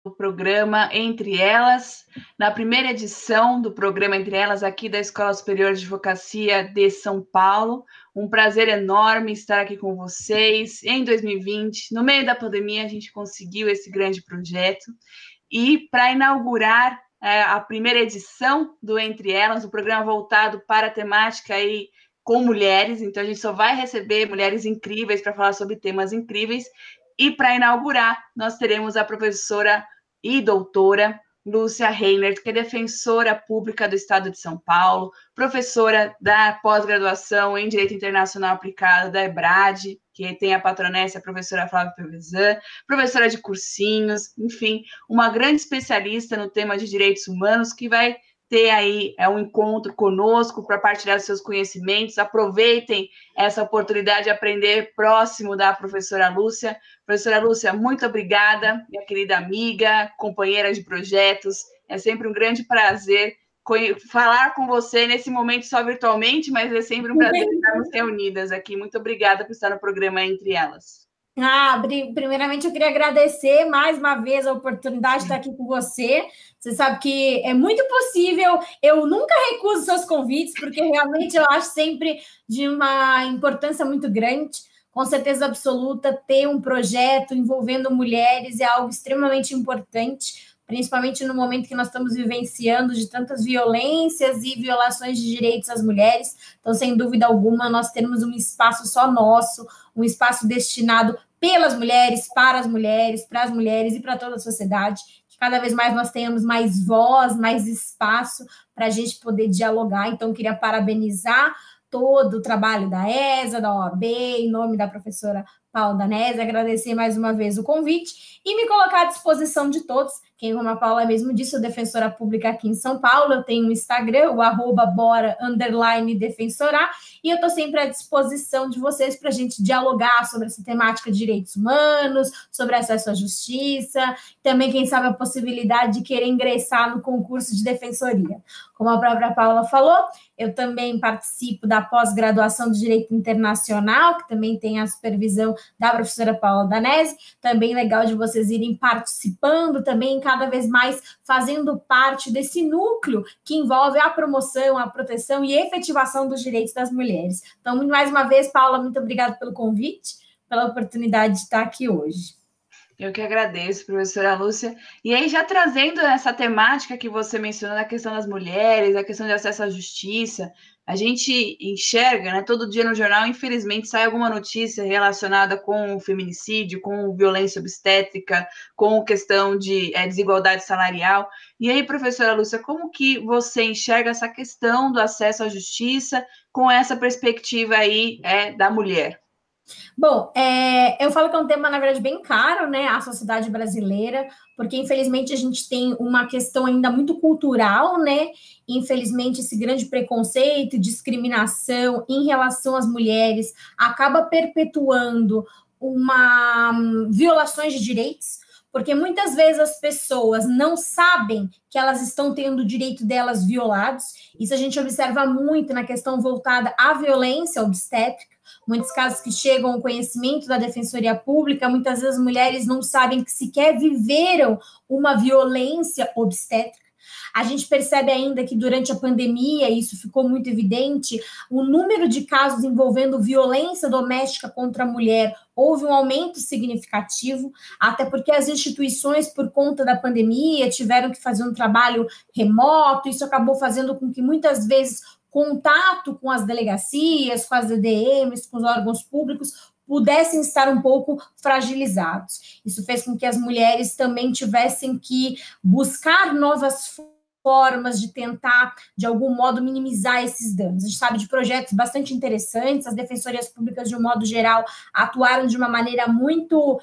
o programa Entre Elas, na primeira edição do programa Entre Elas, aqui da Escola Superior de Advocacia de São Paulo. Um prazer enorme estar aqui com vocês. Em 2020, no meio da pandemia, a gente conseguiu esse grande projeto. E para inaugurar a primeira edição do Entre Elas, um programa voltado para a temática aí com mulheres, então a gente só vai receber mulheres incríveis para falar sobre temas incríveis. E para inaugurar, nós teremos a professora e doutora Lúcia Reinert, que é defensora pública do Estado de São Paulo, professora da pós-graduação em Direito Internacional Aplicado da EBRAD, que tem a patronessa, a professora Flávia Pelvezan, professora de cursinhos, enfim, uma grande especialista no tema de direitos humanos, que vai ter aí um encontro conosco para partilhar seus conhecimentos. Aproveitem essa oportunidade de aprender próximo da professora Lúcia. Professora Lúcia, muito obrigada, minha querida amiga, companheira de projetos. É sempre um grande prazer falar com você nesse momento só virtualmente, mas é sempre um prazer estarmos reunidas aqui. Muito obrigada por estar no programa Entre Elas. Primeiramente eu queria agradecer mais uma vez a oportunidade de estar aqui com você. Você sabe que é muito possível, eu nunca recuso seus convites, porque realmente eu acho sempre de uma importância muito grande. Com certeza absoluta, ter um projeto envolvendo mulheres é algo extremamente importante, principalmente no momento que nós estamos vivenciando de tantas violências e violações de direitos às mulheres. Então, sem dúvida alguma, nós temos um espaço só nosso, um espaço destinado pelas mulheres, para as mulheres e para toda a sociedade, que cada vez mais nós tenhamos mais voz, mais espaço para a gente poder dialogar. Então, queria parabenizar todo o trabalho da ESA, da OAB, em nome da professora Paula Danese, agradecer mais uma vez o convite e me colocar à disposição de todos. Quem, como a Paula mesmo disse, sou defensora pública aqui em São Paulo, eu tenho um Instagram, o @bora_defensorá, e eu estou sempre à disposição de vocês para a gente dialogar sobre essa temática de direitos humanos, sobre acesso à justiça, também, quem sabe, a possibilidade de querer ingressar no concurso de defensoria. Como a própria Paula falou, eu também participo da pós-graduação de Direito Internacional, que também tem a supervisão da professora Paula Danese. Também legal de vocês irem participando, também cada vez mais fazendo parte desse núcleo que envolve a promoção, a proteção e efetivação dos direitos das mulheres. Então, mais uma vez, Paula, muito obrigada pelo convite, pela oportunidade de estar aqui hoje. Eu que agradeço, professora Lúcia. E aí, já trazendo essa temática que você mencionou, a questão das mulheres, a questão de acesso à justiça, a gente enxerga, né, todo dia no jornal, infelizmente, sai alguma notícia relacionada com o feminicídio, com violência obstétrica, com questão de desigualdade salarial. E aí, professora Lúcia, como que você enxerga essa questão do acesso à justiça com essa perspectiva aí da mulher? Bom, eu falo que é um tema, na verdade, bem caro, né, à sociedade brasileira, porque, infelizmente, a gente tem uma questão ainda muito cultural, né, infelizmente, esse grande preconceito e discriminação em relação às mulheres acaba perpetuando violações de direitos, porque muitas vezes as pessoas não sabem que elas estão tendo o direito delas violados. Isso a gente observa muito na questão voltada à violência obstétrica. Muitos casos que chegam ao conhecimento da Defensoria Pública, muitas vezes as mulheres não sabem que sequer viveram uma violência obstétrica. A gente percebe ainda que durante a pandemia, isso ficou muito evidente, o número de casos envolvendo violência doméstica contra a mulher houve um aumento significativo, até porque as instituições, por conta da pandemia, tiveram que fazer um trabalho remoto, isso acabou fazendo com que muitas vezes contato com as delegacias, com as EDMs, com os órgãos públicos, pudessem estar um pouco fragilizados. Isso fez com que as mulheres também tivessem que buscar novas formas de tentar, de algum modo, minimizar esses danos. A gente sabe de projetos bastante interessantes, as defensorias públicas, de um modo geral, atuaram de uma maneira muito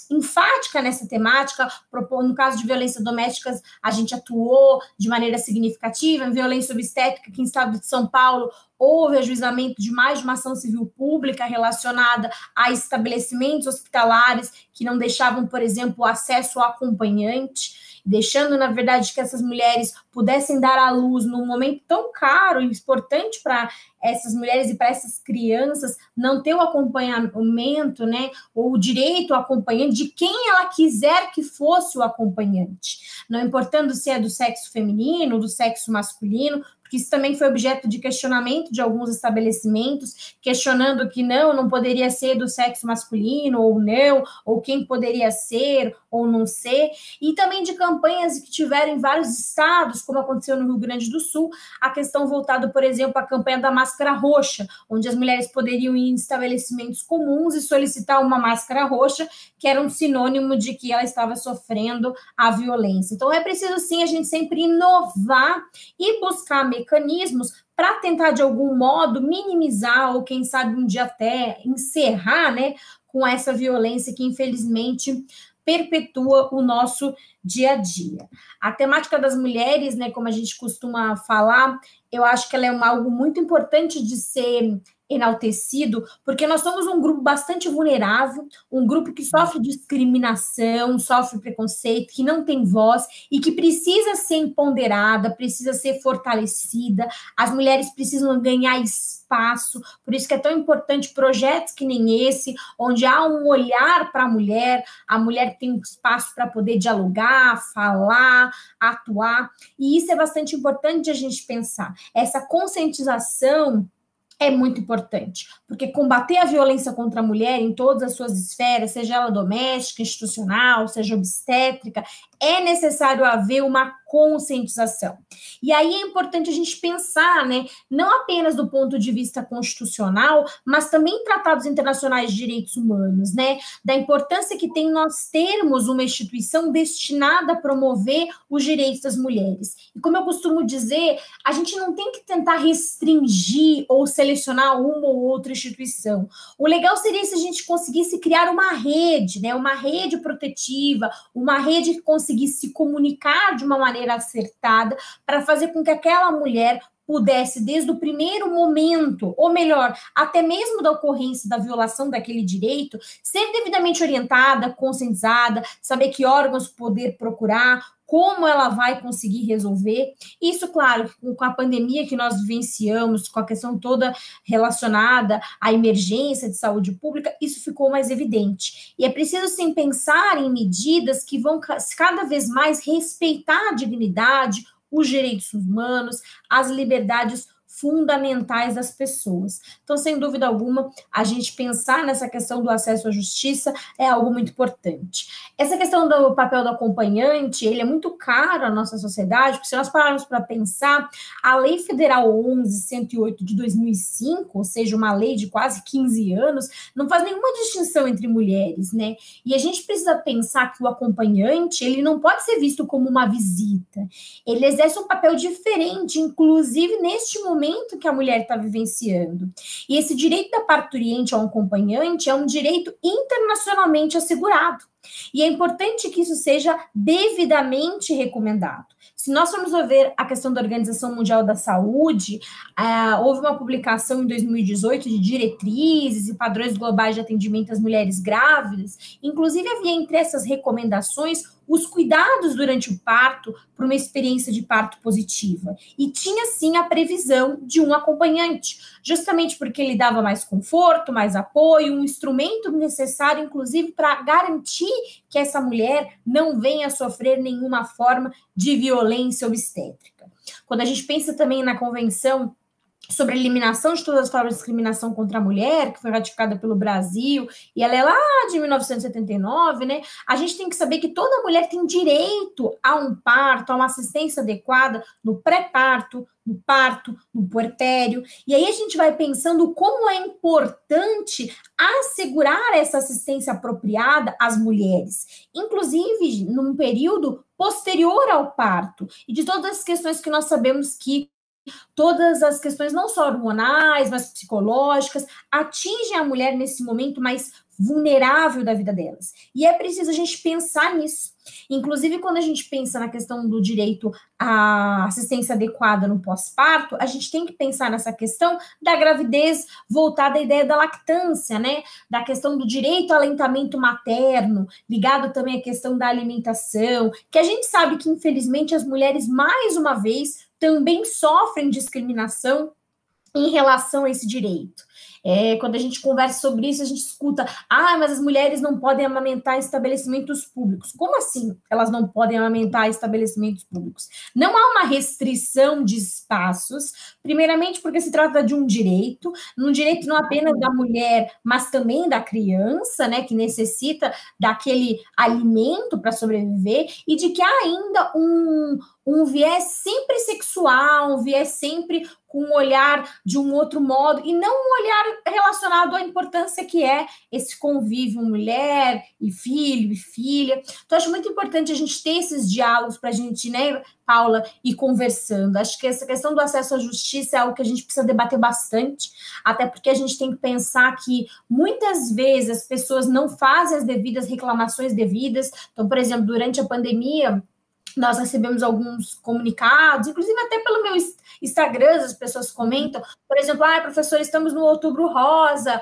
enfática nessa temática. No caso de violência doméstica, a gente atuou de maneira significativa. Em violência obstétrica, aqui no estado de São Paulo, houve ajuizamento de mais de uma ação civil pública relacionada a estabelecimentos hospitalares que não deixavam, por exemplo, o acesso ao acompanhante. deixando, na verdade, que essas mulheres pudessem dar à luz num momento tão caro e importante para essas mulheres e para essas crianças, não ter o acompanhamento, né, ou o direito ao acompanhante de quem ela quiser que fosse o acompanhante, não importando se é do sexo feminino, do sexo masculino, porque isso também foi objeto de questionamento de alguns estabelecimentos, questionando que não poderia ser do sexo masculino ou não, ou quem poderia ser ou não ser, e também de campanhas que tiveram em vários estados, como aconteceu no Rio Grande do Sul, a questão voltada, por exemplo, à campanha da máscara roxa, onde as mulheres poderiam ir em estabelecimentos comuns e solicitar uma máscara roxa, que era um sinônimo de que ela estava sofrendo a violência. Então, é preciso, sim, a gente sempre inovar e buscar mecanismos para tentar, de algum modo, minimizar ou, quem sabe, um dia até encerrar, né, com essa violência que, infelizmente, perpetua o nosso dia a dia. A temática das mulheres, né, como a gente costuma falar, eu acho que ela é algo muito importante de ser enaltecido, porque nós somos um grupo bastante vulnerável, um grupo que sofre discriminação, sofre preconceito, que não tem voz e que precisa ser empoderada, precisa ser fortalecida. As mulheres precisam ganhar espaço, por isso que é tão importante projetos que nem esse, onde há um olhar para a mulher tem um espaço para poder dialogar, falar, atuar, e isso é bastante importante a gente pensar. Essa conscientização é muito importante, porque combater a violência contra a mulher em todas as suas esferas, seja ela doméstica, institucional, seja obstétrica, é necessário haver uma conscientização. E aí é importante a gente pensar, né, não apenas do ponto de vista constitucional, mas também em tratados internacionais de direitos humanos, né, da importância que tem nós termos uma instituição destinada a promover os direitos das mulheres. E como eu costumo dizer, a gente não tem que tentar restringir ou selecionar uma ou outra instituição. O legal seria se a gente conseguisse criar uma rede, né, uma rede protetiva, uma rede que conseguisse se comunicar de uma maneira acertada para fazer com que aquela mulher pudesse, desde o primeiro momento, ou melhor, até mesmo da ocorrência da violação daquele direito, ser devidamente orientada, conscientizada, saber que órgãos poder procurar, como ela vai conseguir resolver. Isso, claro, com a pandemia que nós vivenciamos, com a questão toda relacionada à emergência de saúde pública, isso ficou mais evidente. E é preciso, sim, pensar em medidas que vão cada vez mais respeitar a dignidade, os direitos humanos, as liberdades fundamentais das pessoas. Então, sem dúvida alguma, a gente pensar nessa questão do acesso à justiça é algo muito importante. Essa questão do papel do acompanhante, ele é muito caro à nossa sociedade, porque se nós pararmos para pensar, a Lei Federal 11.108 de 2005, ou seja, uma lei de quase 15 anos, não faz nenhuma distinção entre mulheres, né? E a gente precisa pensar que o acompanhante, ele não pode ser visto como uma visita. Ele exerce um papel diferente, inclusive neste momento que a mulher está vivenciando. E esse direito da parturiente a um acompanhante é um direito internacionalmente assegurado. E é importante que isso seja devidamente recomendado. Se nós formos ver a questão da Organização Mundial da Saúde, houve uma publicação em 2018 de diretrizes e padrões globais de atendimento às mulheres grávidas. Inclusive, havia entre essas recomendações os cuidados durante o parto para uma experiência de parto positiva. E tinha, sim, a previsão de um acompanhante, justamente porque ele dava mais conforto, mais apoio, um instrumento necessário, inclusive, para garantir que essa mulher não venha a sofrer nenhuma forma de violência obstétrica. Quando a gente pensa também na Convenção sobre a eliminação de todas as formas de discriminação contra a mulher, que foi ratificada pelo Brasil, e ela é lá de 1979, né? A gente tem que saber que toda mulher tem direito a um parto, a uma assistência adequada no pré-parto, no parto, no puerpério, e aí a gente vai pensando como é importante assegurar essa assistência apropriada às mulheres, inclusive num período posterior ao parto, e de todas as questões que nós sabemos que todas as questões, não só hormonais, mas psicológicas, atingem a mulher nesse momento mais vulnerável da vida delas. E é preciso a gente pensar nisso. Inclusive, quando a gente pensa na questão do direito à assistência adequada no pós-parto, a gente tem que pensar nessa questão da gravidez voltada à ideia da lactância, né? Da questão do direito ao aleitamento materno, ligado também à questão da alimentação, que a gente sabe que, infelizmente, as mulheres, mais uma vez, também sofrem discriminação em relação a esse direito. Quando a gente conversa sobre isso, a gente escuta, mas as mulheres não podem amamentar em estabelecimentos públicos. Como assim elas não podem amamentar em estabelecimentos públicos? Não há uma restrição de espaços, primeiramente porque se trata de um direito não apenas da mulher, mas também da criança, né, que necessita daquele alimento para sobreviver, e de que há ainda um viés sempre sexual, um viés sempre com um olhar de um outro modo, e não um olhar relacionado à importância que é esse convívio mulher e filho e filha. Então, acho muito importante a gente ter esses diálogos para a gente, né, Paula, ir conversando. Acho que essa questão do acesso à justiça é algo que a gente precisa debater bastante, até porque a gente tem que pensar que muitas vezes as pessoas não fazem as devidas reclamações devidas. Então, por exemplo, durante a pandemia, nós recebemos alguns comunicados, inclusive até pelo meu Instagram, as pessoas comentam, por exemplo, professor, estamos no Outubro Rosa,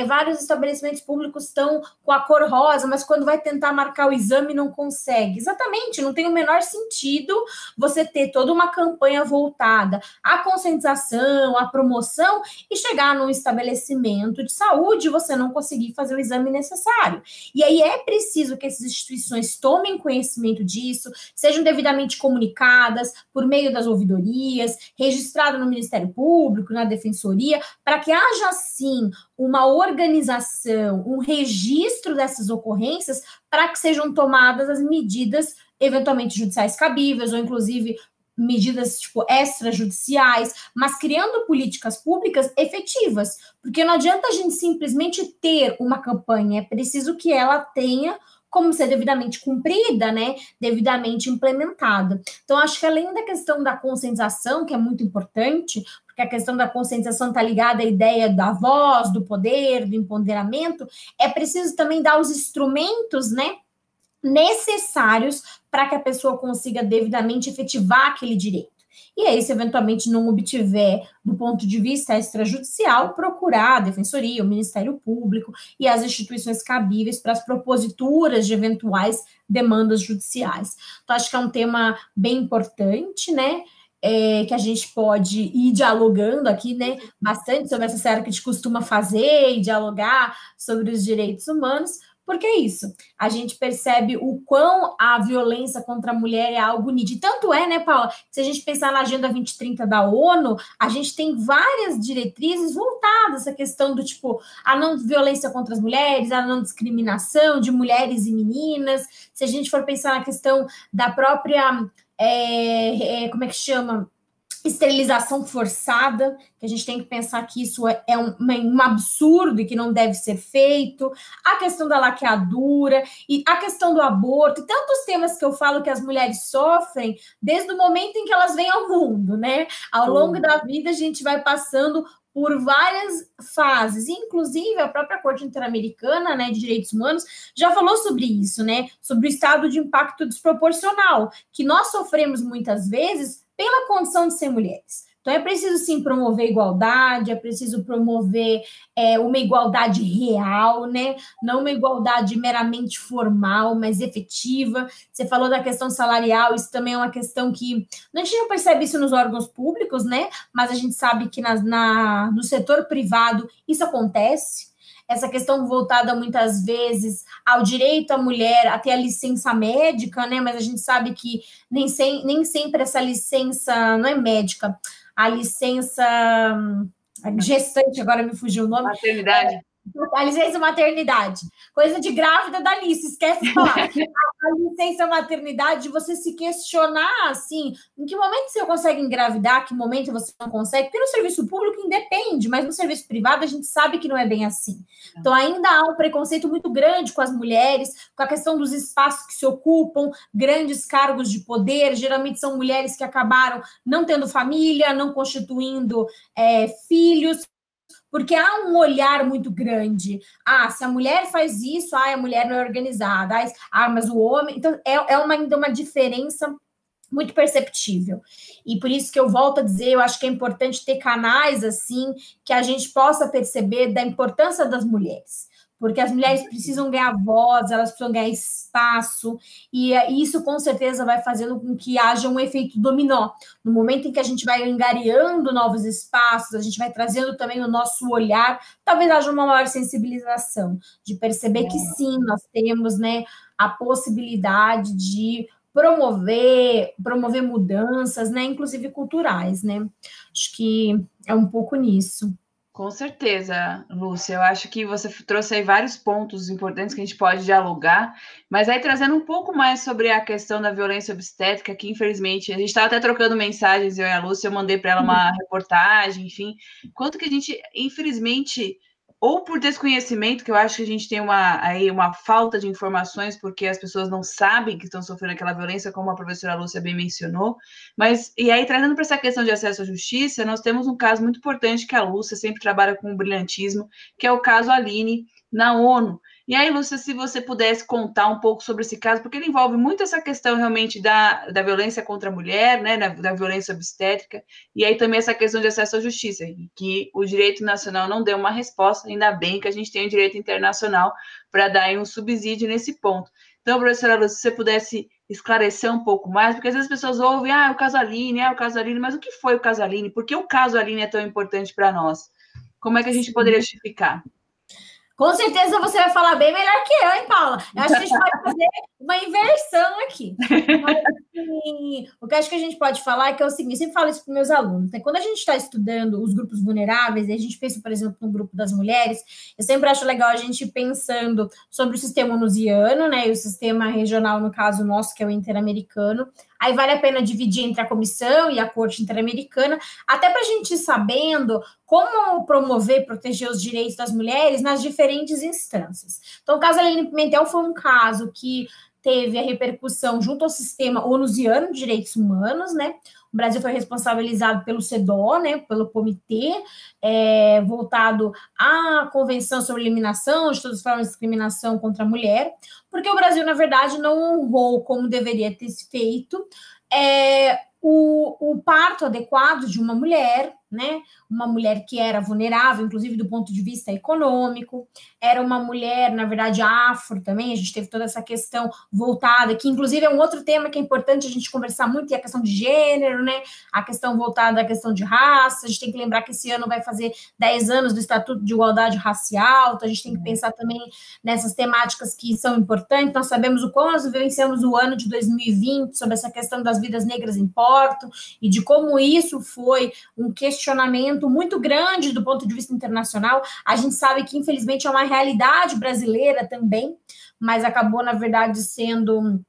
vários estabelecimentos públicos estão com a cor rosa, mas quando vai tentar marcar o exame não consegue. Exatamente, não tem o menor sentido você ter toda uma campanha voltada à conscientização, à promoção, e chegar num estabelecimento de saúde e você não conseguir fazer o exame necessário. E aí é preciso que essas instituições tomem conhecimento disso, sejam devidamente comunicadas por meio das ouvidorias, registrado no Ministério Público, na Defensoria, para que haja, sim, uma organização, um registro dessas ocorrências, para que sejam tomadas as medidas, eventualmente judiciais cabíveis, ou inclusive medidas tipo extrajudiciais, mas criando políticas públicas efetivas, porque não adianta a gente simplesmente ter uma campanha, é preciso que ela tenha como ser devidamente cumprida, né, devidamente implementada. Então, acho que além da questão da conscientização, que é muito importante, porque a questão da conscientização está ligada à ideia da voz, do poder, do empoderamento, é preciso também dar os instrumentos, né, necessários para que a pessoa consiga devidamente efetivar aquele direito. E aí, se eventualmente não obtiver, do ponto de vista extrajudicial, procurar a Defensoria, o Ministério Público e as instituições cabíveis para as proposituras de eventuais demandas judiciais. Então, acho que é um tema bem importante, né? Que a gente pode ir dialogando aqui, né? Bastante sobre essa série que a gente costuma fazer e dialogar sobre os direitos humanos. Porque é isso, a gente percebe o quão a violência contra a mulher é algo nítido. Tanto é, né, Paula, se a gente pensar na Agenda 2030 da ONU, a gente tem várias diretrizes voltadas a essa questão do tipo, a não violência contra as mulheres, a não discriminação de mulheres e meninas. Se a gente for pensar na questão da própria, como é que chama? Esterilização forçada, que a gente tem que pensar que isso é um absurdo e que não deve ser feito, a questão da laqueadura, e a questão do aborto, e tantos temas que eu falo que as mulheres sofrem desde o momento em que elas vêm ao mundo, né? Ao longo da vida, a gente vai passando por várias fases, inclusive a própria Corte Interamericana, né, de Direitos Humanos já falou sobre isso, né, sobre o estado de impacto desproporcional, que nós sofremos muitas vezes pela condição de ser mulheres. Então, é preciso, sim, promover igualdade, é preciso promover uma igualdade real, né? Não uma igualdade meramente formal, mas efetiva. Você falou da questão salarial, isso também é uma questão que a gente não percebe isso nos órgãos públicos, né? Mas a gente sabe que no setor privado isso acontece. Essa questão voltada muitas vezes ao direito à mulher a ter a licença médica, né? Mas a gente sabe que nem sempre essa licença não é médica, a licença gestante, agora me fugiu o nome. Maternidade. A licença maternidade. Coisa de grávida da Alice, esquece de falar. A licença maternidade, você se questionar, assim, em que momento você consegue engravidar, que momento você não consegue, porque no serviço público independe, mas no serviço privado a gente sabe que não é bem assim. Então ainda há um preconceito muito grande com as mulheres, com a questão dos espaços que se ocupam, grandes cargos de poder, geralmente são mulheres que acabaram não tendo família, não constituindo filhos, porque há um olhar muito grande. Ah, se a mulher faz isso, a mulher não é organizada. Mas o homem... Então, ainda uma diferença muito perceptível. E por isso que eu volto a dizer, eu acho que é importante ter canais, assim, que a gente possa perceber da importância das mulheres. Porque as mulheres precisam ganhar voz, elas precisam ganhar espaço, e isso com certeza vai fazendo com que haja um efeito dominó. No momento em que a gente vai angariando novos espaços, a gente vai trazendo também o nosso olhar, talvez haja uma maior sensibilização, de perceber que sim, nós temos, né, a possibilidade de promover mudanças, né, inclusive culturais, né? Acho que é um pouco nisso. Com certeza, Lúcia. Eu acho que você trouxe aí vários pontos importantes que a gente pode dialogar, mas aí trazendo um pouco mais sobre a questão da violência obstétrica, que infelizmente a gente estava até trocando mensagens, eu e a Lúcia, eu mandei para ela uma reportagem, enfim, quanto que a gente, infelizmente, ou por desconhecimento, que eu acho que a gente tem uma falta de informações, porque as pessoas não sabem que estão sofrendo aquela violência, como a professora Lúcia bem mencionou, mas, e aí, trazendo para essa questão de acesso à justiça, nós temos um caso muito importante que a Lúcia sempre trabalha com brilhantismo, que é o caso Aline, na ONU. E aí, Lúcia, se você pudesse contar um pouco sobre esse caso, porque ele envolve muito essa questão realmente da violência contra a mulher, né, da violência obstétrica, e aí também essa questão de acesso à justiça, que o direito nacional não deu uma resposta, ainda bem que a gente tem o direito internacional para dar aí um subsídio nesse ponto. Então, professora Lúcia, se você pudesse esclarecer um pouco mais, porque às vezes as pessoas ouvem, o caso Aline, mas o que foi o caso Aline? Por que o caso Aline é tão importante para nós? Como é que a gente poderia justificar? Com certeza você vai falar bem melhor que eu, hein, Paula? Eu acho que a gente pode fazer uma inversão aqui. Mas, assim, o que eu acho que a gente pode falar é que é o seguinte, eu sempre falo isso para meus alunos, né? Quando a gente está estudando os grupos vulneráveis, e a gente pensa, por exemplo, no grupo das mulheres, eu sempre acho legal a gente ir pensando sobre o sistema onusiano, né? E o sistema regional, no caso nosso, que é o interamericano. Aí vale a pena dividir entre a comissão e a corte interamericana, até para a gente ir sabendo como promover e proteger os direitos das mulheres nas diferentes instâncias. Então, o caso Aline Pimentel foi um caso que teve a repercussão junto ao sistema onusiano de direitos humanos, né? O Brasil foi responsabilizado pelo CEDAW, né, pelo comitê voltado à Convenção sobre Eliminação de todas as formas de discriminação contra a mulher, porque o Brasil, na verdade, não honrou como deveria ter se feito o parto adequado de uma mulher, né? Uma mulher que era vulnerável, inclusive do ponto de vista econômico, era uma mulher, na verdade, afro também, a gente teve toda essa questão voltada, que inclusive é um outro tema que é importante a gente conversar muito, e a questão de gênero, né? A questão voltada à questão de raça, a gente tem que lembrar que esse ano vai fazer 10 anos do Estatuto de Igualdade Racial, então a gente tem que pensar também nessas temáticas que são importantes. Nós sabemos o quão nós vivenciamos o ano de 2020 sobre essa questão das vidas negras importam, e de como isso foi um questionamento muito grande do ponto de vista internacional. A gente sabe que, infelizmente, é uma realidade brasileira também, mas acabou, na verdade, sendo,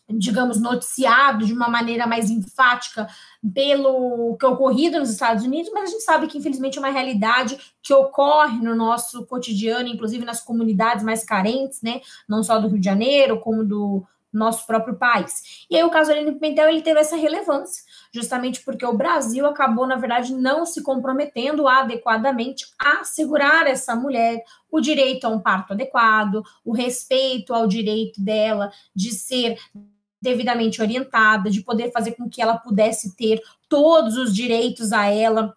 digamos, noticiado de uma maneira mais enfática pelo que ocorrido nos Estados Unidos, mas a gente sabe que, infelizmente, é uma realidade que ocorre no nosso cotidiano, inclusive nas comunidades mais carentes, né? Não só do Rio de Janeiro, como do nosso próprio país. E aí o caso Aline Pimentel, ele teve essa relevância, justamente porque o Brasil acabou, na verdade, não se comprometendo adequadamente a assegurar essa mulher o direito a um parto adequado, o respeito ao direito dela de ser devidamente orientada, de poder fazer com que ela pudesse ter todos os direitos a ela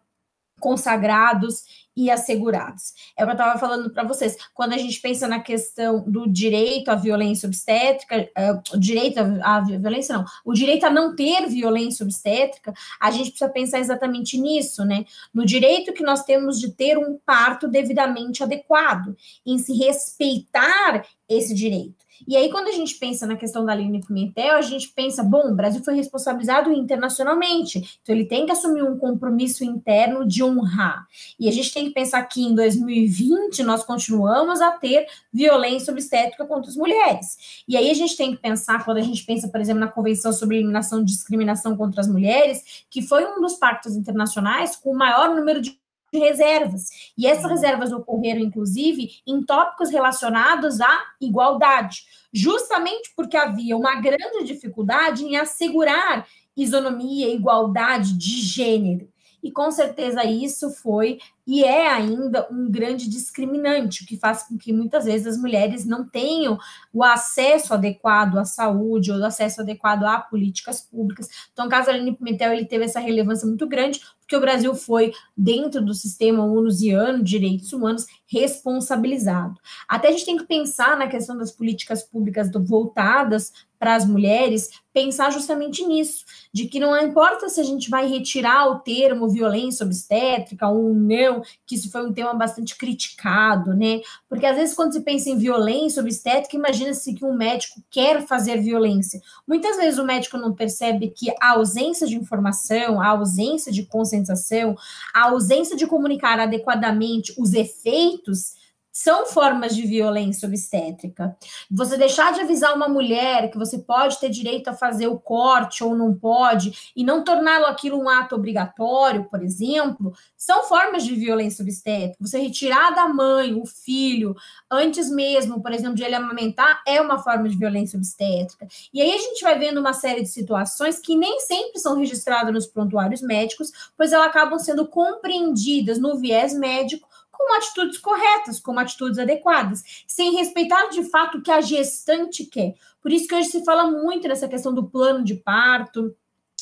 consagrados e assegurados. É o que eu estava falando para vocês. Quando a gente pensa na questão do direito à violência obstétrica, o direito à violência, não, o direito a não ter violência obstétrica, a gente precisa pensar exatamente nisso, né? No direito que nós temos de ter um parto devidamente adequado, em se respeitar esse direito. E aí, quando a gente pensa na questão da Aline Pimentel, a gente pensa, bom, o Brasil foi responsabilizado internacionalmente, então ele tem que assumir um compromisso interno de honrar. E a gente tem que pensar que em 2020 nós continuamos a ter violência obstétrica contra as mulheres. E aí a gente tem que pensar, quando a gente pensa, por exemplo, na Convenção sobre Eliminação de Discriminação contra as Mulheres, que foi um dos pactos internacionais com o maior número de reservas. E essas reservas ocorreram, inclusive, em tópicos relacionados à igualdade, justamente porque havia uma grande dificuldade em assegurar isonomia e igualdade de gênero. E, com certeza, isso foi e é ainda um grande discriminante, o que faz com que muitas vezes as mulheres não tenham o acesso adequado à saúde ou o acesso adequado a políticas públicas. Então, o caso Aline Pimentel, ele teve essa relevância muito grande, porque o Brasil foi, dentro do sistema ONU-Ziano de direitos humanos, responsabilizado. Até a gente tem que pensar na questão das políticas públicas voltadas para as mulheres, pensar justamente nisso, de que não importa se a gente vai retirar o termo violência obstétrica ou não, que isso foi um tema bastante criticado, né? Porque às vezes quando se pensa em violência obstétrica, imagina-se que um médico quer fazer violência. Muitas vezes o médico não percebe que a ausência de informação, a ausência de conscientização, a ausência de comunicar adequadamente os efeitos são formas de violência obstétrica. Você deixar de avisar uma mulher que você pode ter direito a fazer o corte ou não pode, e não torná-lo aquilo um ato obrigatório, por exemplo, são formas de violência obstétrica. Você retirar da mãe o filho antes mesmo, por exemplo, de ele amamentar, é uma forma de violência obstétrica. E aí a gente vai vendo uma série de situações que nem sempre são registradas nos prontuários médicos, pois elas acabam sendo compreendidas no viés médico como atitudes corretas, como atitudes adequadas, sem respeitar de fato o que a gestante quer. Por isso que hoje se fala muito nessa questão do plano de parto,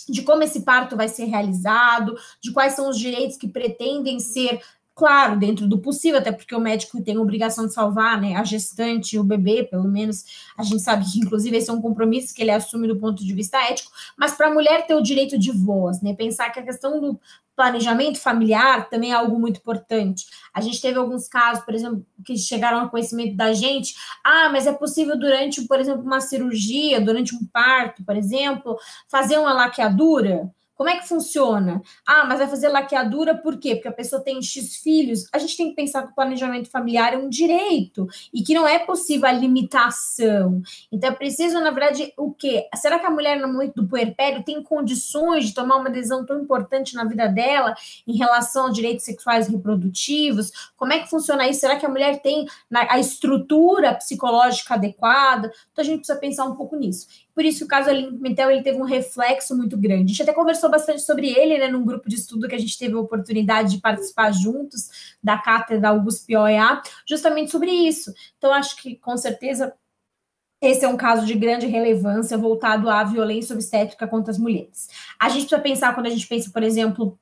de como esse parto vai ser realizado, de quais são os direitos que pretendem ser, claro, dentro do possível, até porque o médico tem a obrigação de salvar, né, a gestante e o bebê, pelo menos a gente sabe que, inclusive, esse é um compromisso que ele assume do ponto de vista ético, mas para a mulher ter o direito de voz, né, pensar que a questão do planejamento familiar também é algo muito importante. A gente teve alguns casos, por exemplo, que chegaram ao conhecimento da gente, mas é possível durante, por exemplo, uma cirurgia, durante um parto, por exemplo, fazer uma laqueadura? Como é que funciona? Mas vai fazer laqueadura por quê? Porque a pessoa tem X filhos. A gente tem que pensar que o planejamento familiar é um direito e que não é possível a limitação. Então, é preciso, na verdade, o quê? Será que a mulher, no momento do puerpério, tem condições de tomar uma decisão tão importante na vida dela em relação aos direitos sexuais e reprodutivos? Como é que funciona isso? Será que a mulher tem a estrutura psicológica adequada? Então, a gente precisa pensar um pouco nisso. Por isso, o caso Aline Pimentel, ele teve um reflexo muito grande. A gente até conversou bastante sobre ele, né, num grupo de estudo que a gente teve a oportunidade de participar juntos, da cátedra da USP-OEA, justamente sobre isso. Então, acho que, com certeza, esse é um caso de grande relevância voltado à violência obstétrica contra as mulheres. A gente precisa pensar, quando a gente pensa, por exemplo,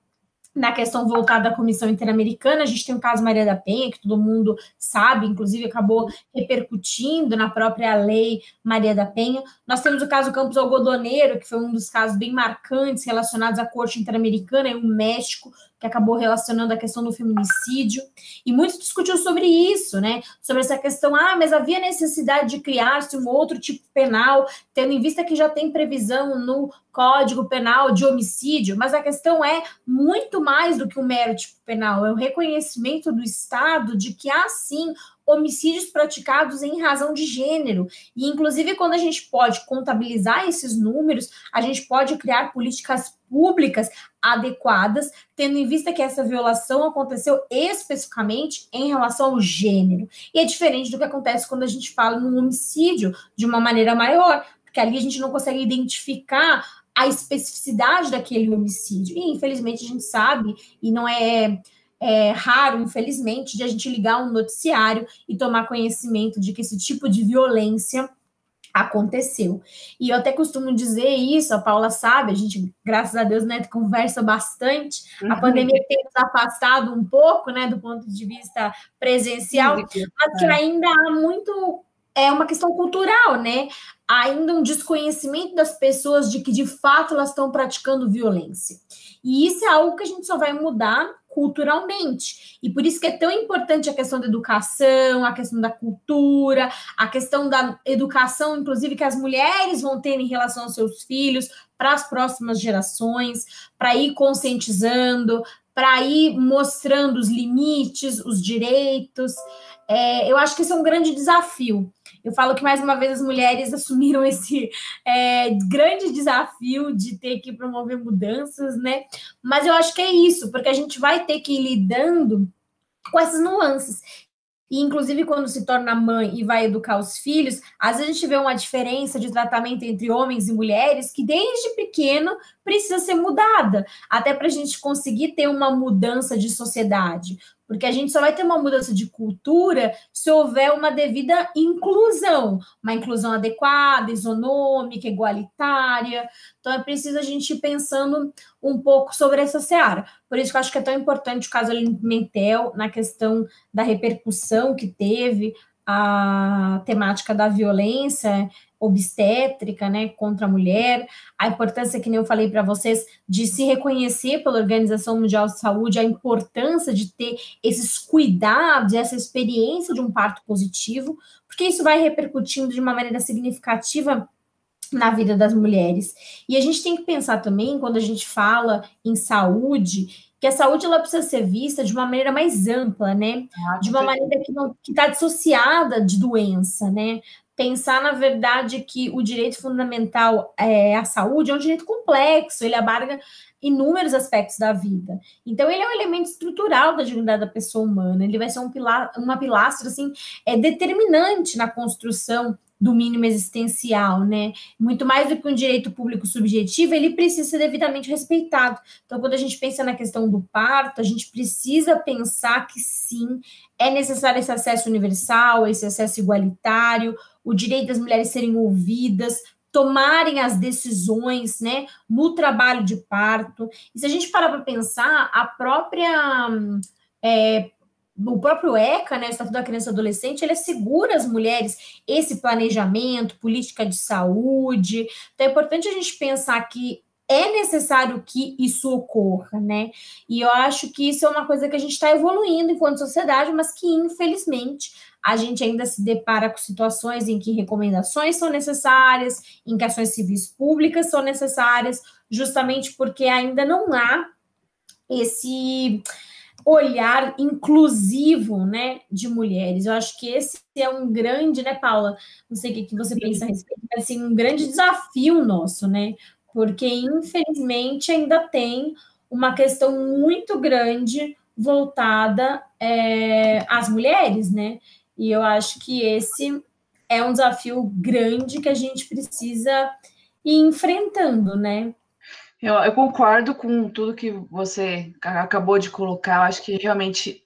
na questão voltada à Comissão Interamericana, a gente tem o caso Maria da Penha, que todo mundo sabe, inclusive acabou repercutindo na própria lei Maria da Penha. Nós temos o caso Campos Algodoneiro, que foi um dos casos bem marcantes relacionados à Corte Interamericana, em México, que acabou relacionando a questão do feminicídio, e muito discutiu sobre isso, né? Sobre essa questão, mas havia necessidade de criar-se um outro tipo penal, tendo em vista que já tem previsão no Código Penal de homicídio, mas a questão é muito mais do que um mero tipo penal, é o reconhecimento do Estado de que há, sim, homicídios praticados em razão de gênero, e inclusive quando a gente pode contabilizar esses números, a gente pode criar políticas públicas adequadas, tendo em vista que essa violação aconteceu especificamente em relação ao gênero, e é diferente do que acontece quando a gente fala num homicídio de uma maneira maior, porque ali a gente não consegue identificar a especificidade daquele homicídio, e infelizmente a gente sabe, e não é raro, infelizmente, de a gente ligar um noticiário e tomar conhecimento de que esse tipo de violência aconteceu. E eu até costumo dizer isso, a Paula sabe, a gente, graças a Deus, né, conversa bastante, a pandemia tem nos afastado um pouco, né, do ponto de vista presencial, mas que ainda há muito, uma questão cultural, né, ainda um desconhecimento das pessoas de que, de fato, elas estão praticando violência. E isso é algo que a gente só vai mudar culturalmente. E por isso que é tão importante a questão da educação, a questão da cultura, a questão da educação, inclusive, que as mulheres vão ter em relação aos seus filhos, para as próximas gerações, para ir conscientizando, para ir mostrando os limites, os direitos. Eu acho que esse é um grande desafio. Eu falo que, mais uma vez, as mulheres assumiram esse grande desafio de ter que promover mudanças, né? Mas eu acho que é isso, porque a gente vai ter que ir lidando com essas nuances. E, inclusive, quando se torna mãe e vai educar os filhos, às vezes a gente vê uma diferença de tratamento entre homens e mulheres que, desde pequeno, precisa ser mudada, até para a gente conseguir ter uma mudança de sociedade. Porque a gente só vai ter uma mudança de cultura se houver uma devida inclusão, uma inclusão adequada, isonômica, igualitária. Então, é preciso a gente ir pensando um pouco sobre essa seara. Por isso que eu acho que é tão importante o caso Aline Pimentel, na questão da repercussão que teve a temática da violência obstétrica, né, contra a mulher, a importância, que nem eu falei para vocês, de se reconhecer pela Organização Mundial de Saúde, a importância de ter esses cuidados, essa experiência de um parto positivo, porque isso vai repercutindo de uma maneira significativa na vida das mulheres. E a gente tem que pensar também, quando a gente fala em saúde, que a saúde ela precisa ser vista de uma maneira mais ampla, né? De uma maneira que está dissociada de doença, né? Pensar, na verdade, que o direito fundamental à saúde é um direito complexo, ele abarca inúmeros aspectos da vida. Então, ele é um elemento estrutural da dignidade da pessoa humana, ele vai ser uma pilastra, assim, determinante na construção do mínimo existencial, né? Muito mais do que um direito público subjetivo, ele precisa ser devidamente respeitado. Então, quando a gente pensa na questão do parto, a gente precisa pensar que, sim, é necessário esse acesso universal, esse acesso igualitário, o direito das mulheres serem ouvidas, tomarem as decisões, né, no trabalho de parto. E se a gente parar para pensar, o próprio ECA, né, o Estatuto da Criança e do Adolescente, ele assegura às mulheres esse planejamento, política de saúde. Então, é importante a gente pensar que é necessário que isso ocorra, né? E eu acho que isso é uma coisa que a gente está evoluindo enquanto sociedade, mas que, infelizmente, a gente ainda se depara com situações em que recomendações são necessárias, em que ações civis públicas são necessárias, justamente porque ainda não há esse olhar inclusivo, né, de mulheres. Eu acho que esse é um grande, né, Paula? Não sei o que você pensa a respeito, mas assim, um grande desafio nosso, né? Porque, infelizmente, ainda tem uma questão muito grande voltada às mulheres, né? E eu acho que esse é um desafio grande que a gente precisa ir enfrentando, né? Eu concordo com tudo que você acabou de colocar. Eu acho que realmente,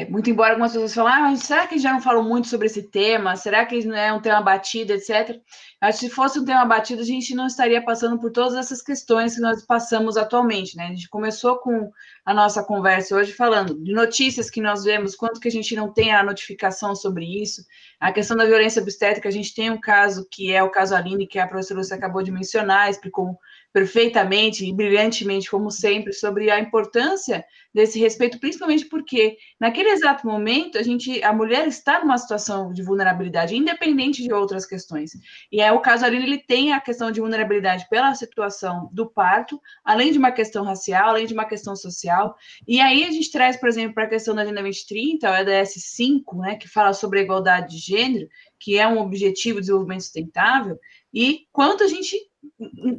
muito embora algumas pessoas falem, mas será que já não falam muito sobre esse tema? Será que não é um tema batido, etc. Eu acho que se fosse um tema batido, a gente não estaria passando por todas essas questões que nós passamos atualmente, né? A gente começou com a nossa conversa hoje falando de notícias que nós vemos, quanto que a gente não tem a notificação sobre isso. A questão da violência obstétrica, a gente tem um caso que é o caso Aline, que a professora Lúcia acabou de mencionar, explicou perfeitamente e brilhantemente, como sempre, sobre a importância desse respeito, principalmente porque naquele exato momento a mulher está numa situação de vulnerabilidade, independente de outras questões. E o caso Aline, ele tem a questão de vulnerabilidade pela situação do parto, além de uma questão racial, além de uma questão social. E aí a gente traz, por exemplo, para a questão da Agenda 2030, o EDS 5, né, que fala sobre a igualdade de gênero, que é um objetivo de desenvolvimento sustentável, e quanto a gente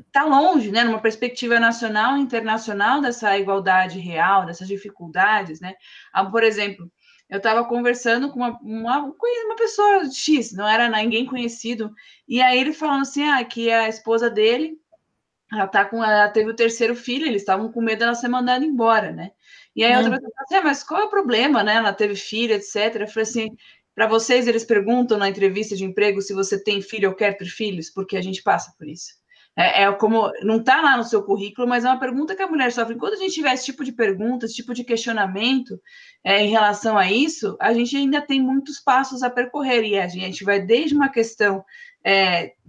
está longe, né, numa perspectiva nacional e internacional dessa igualdade real, dessas dificuldades, né? Por exemplo, eu estava conversando com uma pessoa X, não era ninguém conhecido, e aí ele falando assim, que a esposa dele, ela teve o terceiro filho, eles estavam com medo dela ser mandada embora, né? E aí outra pessoa falou assim, mas qual é o problema, né? Ela teve filho, etc. Eu falei assim, para vocês, eles perguntam na entrevista de emprego se você tem filho ou quer ter filhos, porque a gente passa por isso. Como, não está lá no seu currículo, mas é uma pergunta que a mulher sofre. Enquanto a gente tiver esse tipo de pergunta, esse tipo de questionamento em relação a isso, a gente ainda tem muitos passos a percorrer, e a gente vai desde uma questão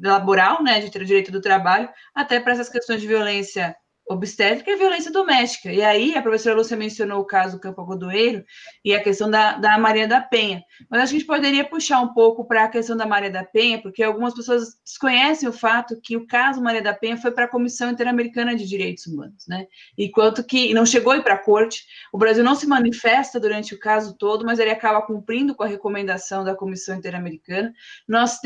laboral, né, de ter o direito do trabalho, até para essas questões de violência obstétrica e violência doméstica. E aí, a professora Lúcia mencionou o caso do Campo Algodoeiro e a questão da Maria da Penha. Mas acho que a gente poderia puxar um pouco para a questão da Maria da Penha, porque algumas pessoas desconhecem o fato que o caso Maria da Penha foi para a Comissão Interamericana de Direitos Humanos, né? Enquanto que não chegou a ir para a corte, o Brasil não se manifesta durante o caso todo, mas ele acaba cumprindo com a recomendação da Comissão Interamericana. Nós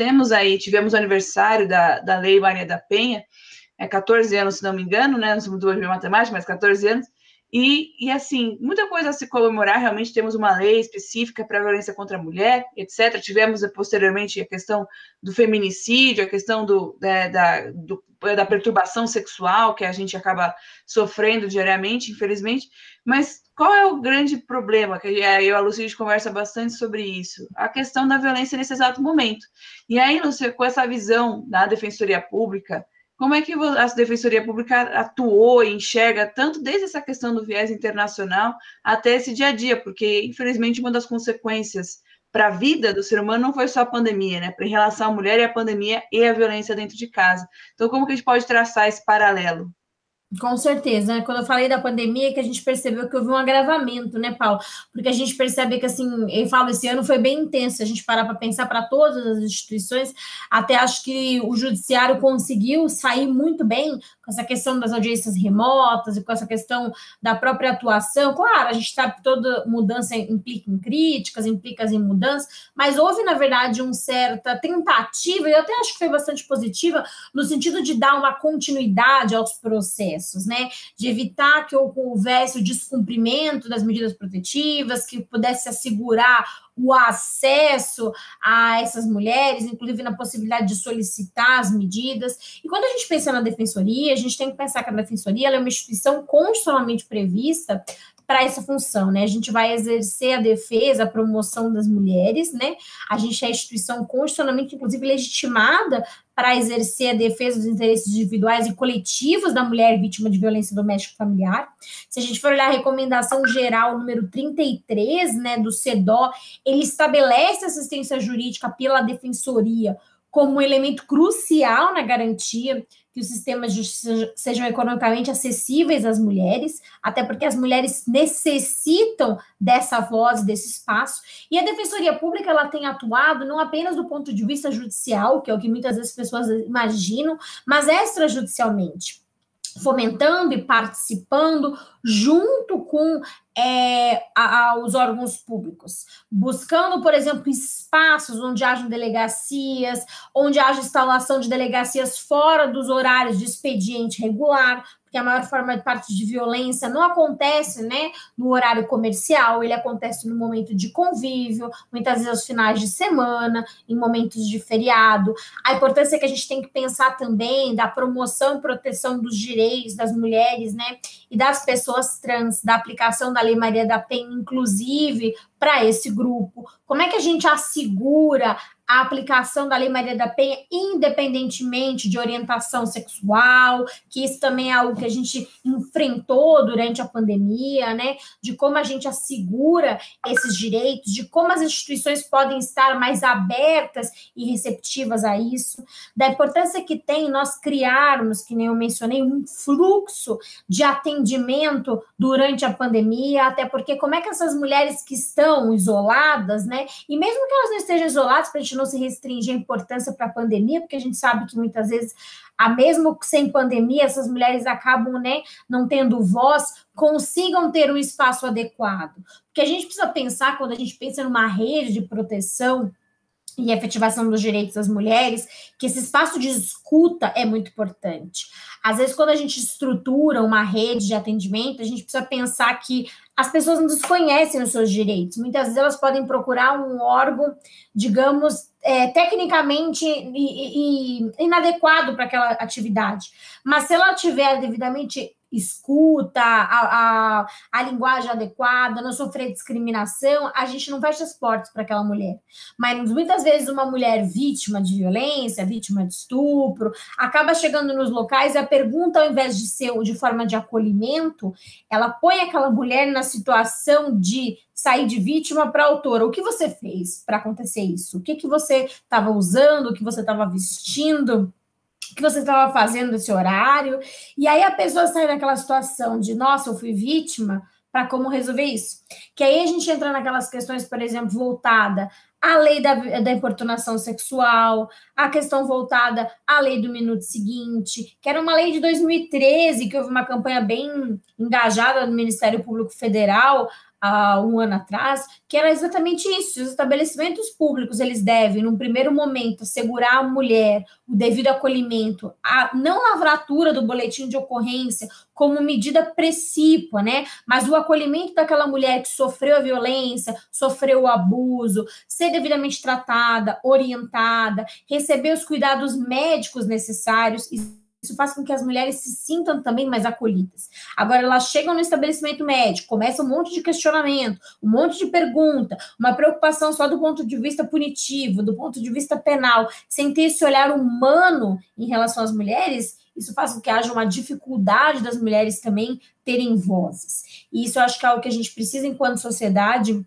tivemos o aniversário da Lei Maria da Penha, 14 anos, se não me engano, né? Não sou muito boa de matemática, mas 14 anos. E assim, muita coisa a se comemorar, realmente temos uma lei específica para a violência contra a mulher, etc. Tivemos posteriormente a questão do feminicídio, a questão da perturbação sexual, que a gente acaba sofrendo diariamente, infelizmente. Mas qual é o grande problema? Que eu e a Lúcia, a gente conversa bastante sobre isso. A questão da violência nesse exato momento. E aí, Lúcia, com essa visão da Defensoria Pública, como é que a Defensoria Pública atuou e enxerga tanto desde essa questão do viés internacional até esse dia a dia? Porque, infelizmente, uma das consequências para a vida do ser humano não foi só a pandemia, né? Em relação à mulher e a pandemia e a violência dentro de casa. Então, como que a gente pode traçar esse paralelo? Com certeza, né? Quando eu falei da pandemia, que a gente percebeu que houve um agravamento, né, Paulo? Porque a gente percebe que, assim, eu falo, esse ano foi bem intenso, a gente parar para pensar para todas as instituições, até acho que o judiciário conseguiu sair muito bem com essa questão das audiências remotas e com essa questão da própria atuação. Claro, a gente sabe que toda mudança implica em críticas, implica em mudanças, mas houve, na verdade, uma certa tentativa, e eu até acho que foi bastante positiva, no sentido de dar uma continuidade aos processos, né? De evitar que houvesse o descumprimento das medidas protetivas, que pudesse assegurar o acesso a essas mulheres, inclusive na possibilidade de solicitar as medidas. E quando a gente pensa na defensoria, a gente tem que pensar que a defensoria ela é uma instituição constitucionalmente prevista para essa função, né? A gente vai exercer a defesa, a promoção das mulheres, né? A gente é a instituição constitucionalmente, inclusive, legitimada para exercer a defesa dos interesses individuais e coletivos da mulher vítima de violência doméstica e familiar. Se a gente for olhar a recomendação geral número 33, né, do CEDO, ele estabelece assistência jurídica pela defensoria como um elemento crucial na garantia que os sistemas de justiça sejam economicamente acessíveis às mulheres, até porque as mulheres necessitam dessa voz, desse espaço. E a Defensoria Pública ela tem atuado não apenas do ponto de vista judicial, que é o que muitas vezes as pessoas imaginam, mas extrajudicialmente, fomentando e participando junto com os órgãos públicos, buscando, por exemplo, espaços onde hajam delegacias, onde haja instalação de delegacias fora dos horários de expediente regular, porque a maior forma de parte de violência não acontece, né, no horário comercial, ele acontece no momento de convívio, muitas vezes aos finais de semana, em momentos de feriado. A importância é que a gente tem que pensar também da promoção e proteção dos direitos das mulheres, né, e das pessoas trans, da aplicação da Lei Maria da Penha, inclusive, para esse grupo. Como é que a gente assegura a aplicação da Lei Maria da Penha, independentemente de orientação sexual, que isso também é algo que a gente enfrentou durante a pandemia, né? De como a gente assegura esses direitos, de como as instituições podem estar mais abertas e receptivas a isso, da importância que tem nós criarmos, que nem eu mencionei, um fluxo de atendimento durante a pandemia, até porque como é que essas mulheres que estão isoladas, né? E mesmo que elas não estejam isoladas, para a gente não se restringir a importância para a pandemia, porque a gente sabe que muitas vezes, mesmo sem pandemia, essas mulheres acabam, né, não tendo voz, consigam ter um espaço adequado. Porque a gente precisa pensar, quando a gente pensa numa rede de proteção e efetivação dos direitos das mulheres, que esse espaço de escuta é muito importante. Às vezes, quando a gente estrutura uma rede de atendimento, a gente precisa pensar que as pessoas não desconhecem os seus direitos. Muitas vezes elas podem procurar um órgão, digamos, tecnicamente inadequado para aquela atividade. Mas se ela tiver devidamente escuta, a linguagem adequada, não sofrer discriminação, a gente não fecha as portas para aquela mulher. Mas muitas vezes uma mulher vítima de violência, vítima de estupro, acaba chegando nos locais e a pergunta, ao invés de ser de forma de acolhimento, ela põe aquela mulher na situação de sair de vítima para autora. O que você fez para acontecer isso? O que você estava usando? O que você estava vestindo? O que você estava fazendo nesse horário? E aí a pessoa sai daquela situação de, nossa, eu fui vítima, para como resolver isso. Que aí a gente entra naquelas questões, por exemplo, voltada à lei da importunação sexual, a questão voltada à lei do minuto seguinte, que era uma lei de 2013, que houve uma campanha bem engajada no Ministério Público Federal, há um ano atrás, que era exatamente isso. Os estabelecimentos públicos, eles devem, num primeiro momento, assegurar à mulher o devido acolhimento, a não lavratura do boletim de ocorrência como medida precípua, né? Mas o acolhimento daquela mulher que sofreu a violência, sofreu o abuso, ser devidamente tratada, orientada, receber os cuidados médicos necessários. Isso faz com que as mulheres se sintam também mais acolhidas. Agora, elas chegam no estabelecimento médico, começa um monte de questionamento, um monte de pergunta, uma preocupação só do ponto de vista punitivo, do ponto de vista penal, sem ter esse olhar humano em relação às mulheres. Isso faz com que haja uma dificuldade das mulheres também terem vozes. E isso eu acho que é algo que a gente precisa, enquanto sociedade,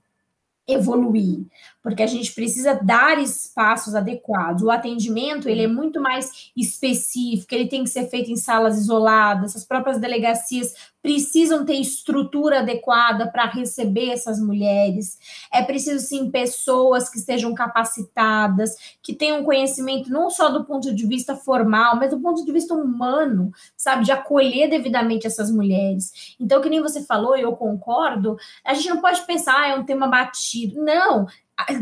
evoluir, porque a gente precisa dar espaços adequados. O atendimento, ele é muito mais específico, ele tem que ser feito em salas isoladas, as próprias delegacias precisam ter estrutura adequada para receber essas mulheres. É preciso, sim, pessoas que estejam capacitadas, que tenham conhecimento não só do ponto de vista formal, mas do ponto de vista humano, sabe, de acolher devidamente essas mulheres. Então, que nem você falou, e eu concordo, a gente não pode pensar, é um tema batido. Não,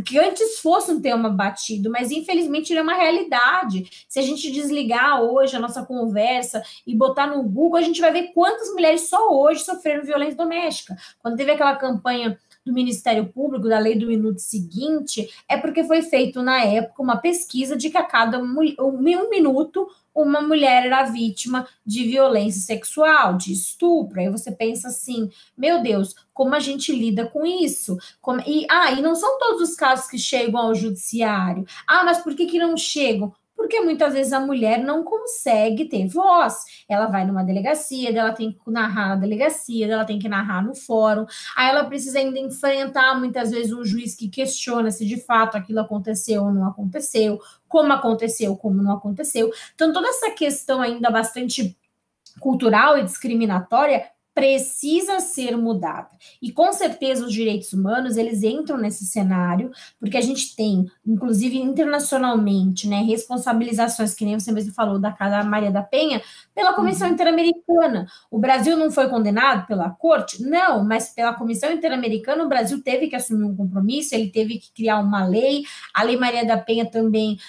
que antes fosse um tema batido, mas infelizmente ele é uma realidade. Se a gente desligar hoje a nossa conversa e botar no Google, a gente vai ver quantas mulheres só hoje sofreram violência doméstica. Quando teve aquela campanha do Ministério Público, da lei do minuto seguinte, é porque foi feito na época uma pesquisa de que a cada um minuto uma mulher era vítima de violência sexual, de estupro. Aí você pensa assim, meu Deus, como a gente lida com isso? E não são todos os casos que chegam ao judiciário. Mas por que não chegam? Porque muitas vezes a mulher não consegue ter voz. Ela vai numa delegacia, ela tem que narrar na delegacia, ela tem que narrar no fórum, aí ela precisa ainda enfrentar muitas vezes um juiz que questiona se de fato aquilo aconteceu ou não aconteceu, como não aconteceu. Então, toda essa questão ainda bastante cultural e discriminatória precisa ser mudada. E com certeza os direitos humanos, eles entram nesse cenário, porque a gente tem, inclusive internacionalmente, né, responsabilizações, que nem você mesmo falou, da Casa Maria da Penha, pela Comissão Interamericana. O Brasil não foi condenado pela Corte? Não, mas pela Comissão Interamericana o Brasil teve que assumir um compromisso, ele teve que criar uma lei, a Lei Maria da Penha também,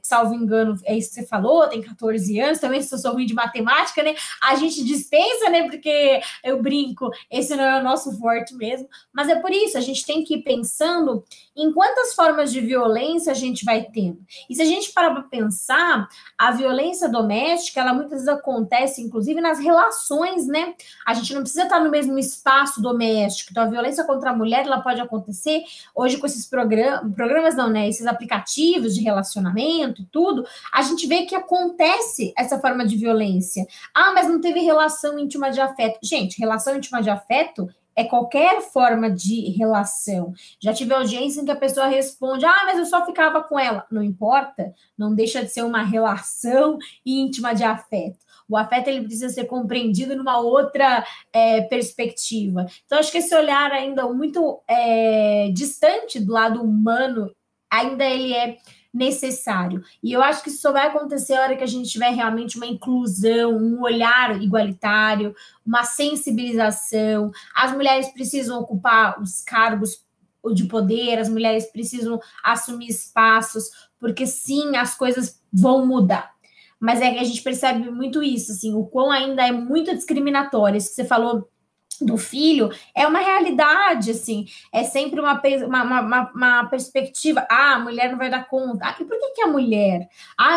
salvo engano, é isso que você falou, tem 14 anos, também sou ruim de matemática, né? A gente dispensa, né? Porque eu brinco, esse não é o nosso forte mesmo, mas é por isso, a gente tem que ir pensando em quantas formas de violência a gente vai tendo. E se a gente parar para pensar, a violência doméstica, ela muitas vezes acontece, inclusive, nas relações, né? A gente não precisa estar no mesmo espaço doméstico, então a violência contra a mulher, ela pode acontecer hoje com esses programas não, né? Esses aplicativos de relacionamento e tudo, a gente vê que acontece essa forma de violência. Mas não teve relação íntima de afeto. Gente, relação íntima de afeto é qualquer forma de relação. Já tive audiência em que a pessoa responde, mas eu só ficava com ela. Não importa, não deixa de ser uma relação íntima de afeto. O afeto, ele precisa ser compreendido numa outra perspectiva. Então, acho que esse olhar ainda muito distante do lado humano, ainda ele é necessário. E eu acho que isso só vai acontecer a hora que a gente tiver realmente uma inclusão, um olhar igualitário, uma sensibilização. As mulheres precisam ocupar os cargos de poder, as mulheres precisam assumir espaços, porque sim, as coisas vão mudar. Mas é que a gente percebe muito isso, assim, o quão ainda é muito discriminatório. Isso que você falou do filho, é uma realidade, assim, é sempre uma perspectiva, a mulher não vai dar conta, e por que a mulher?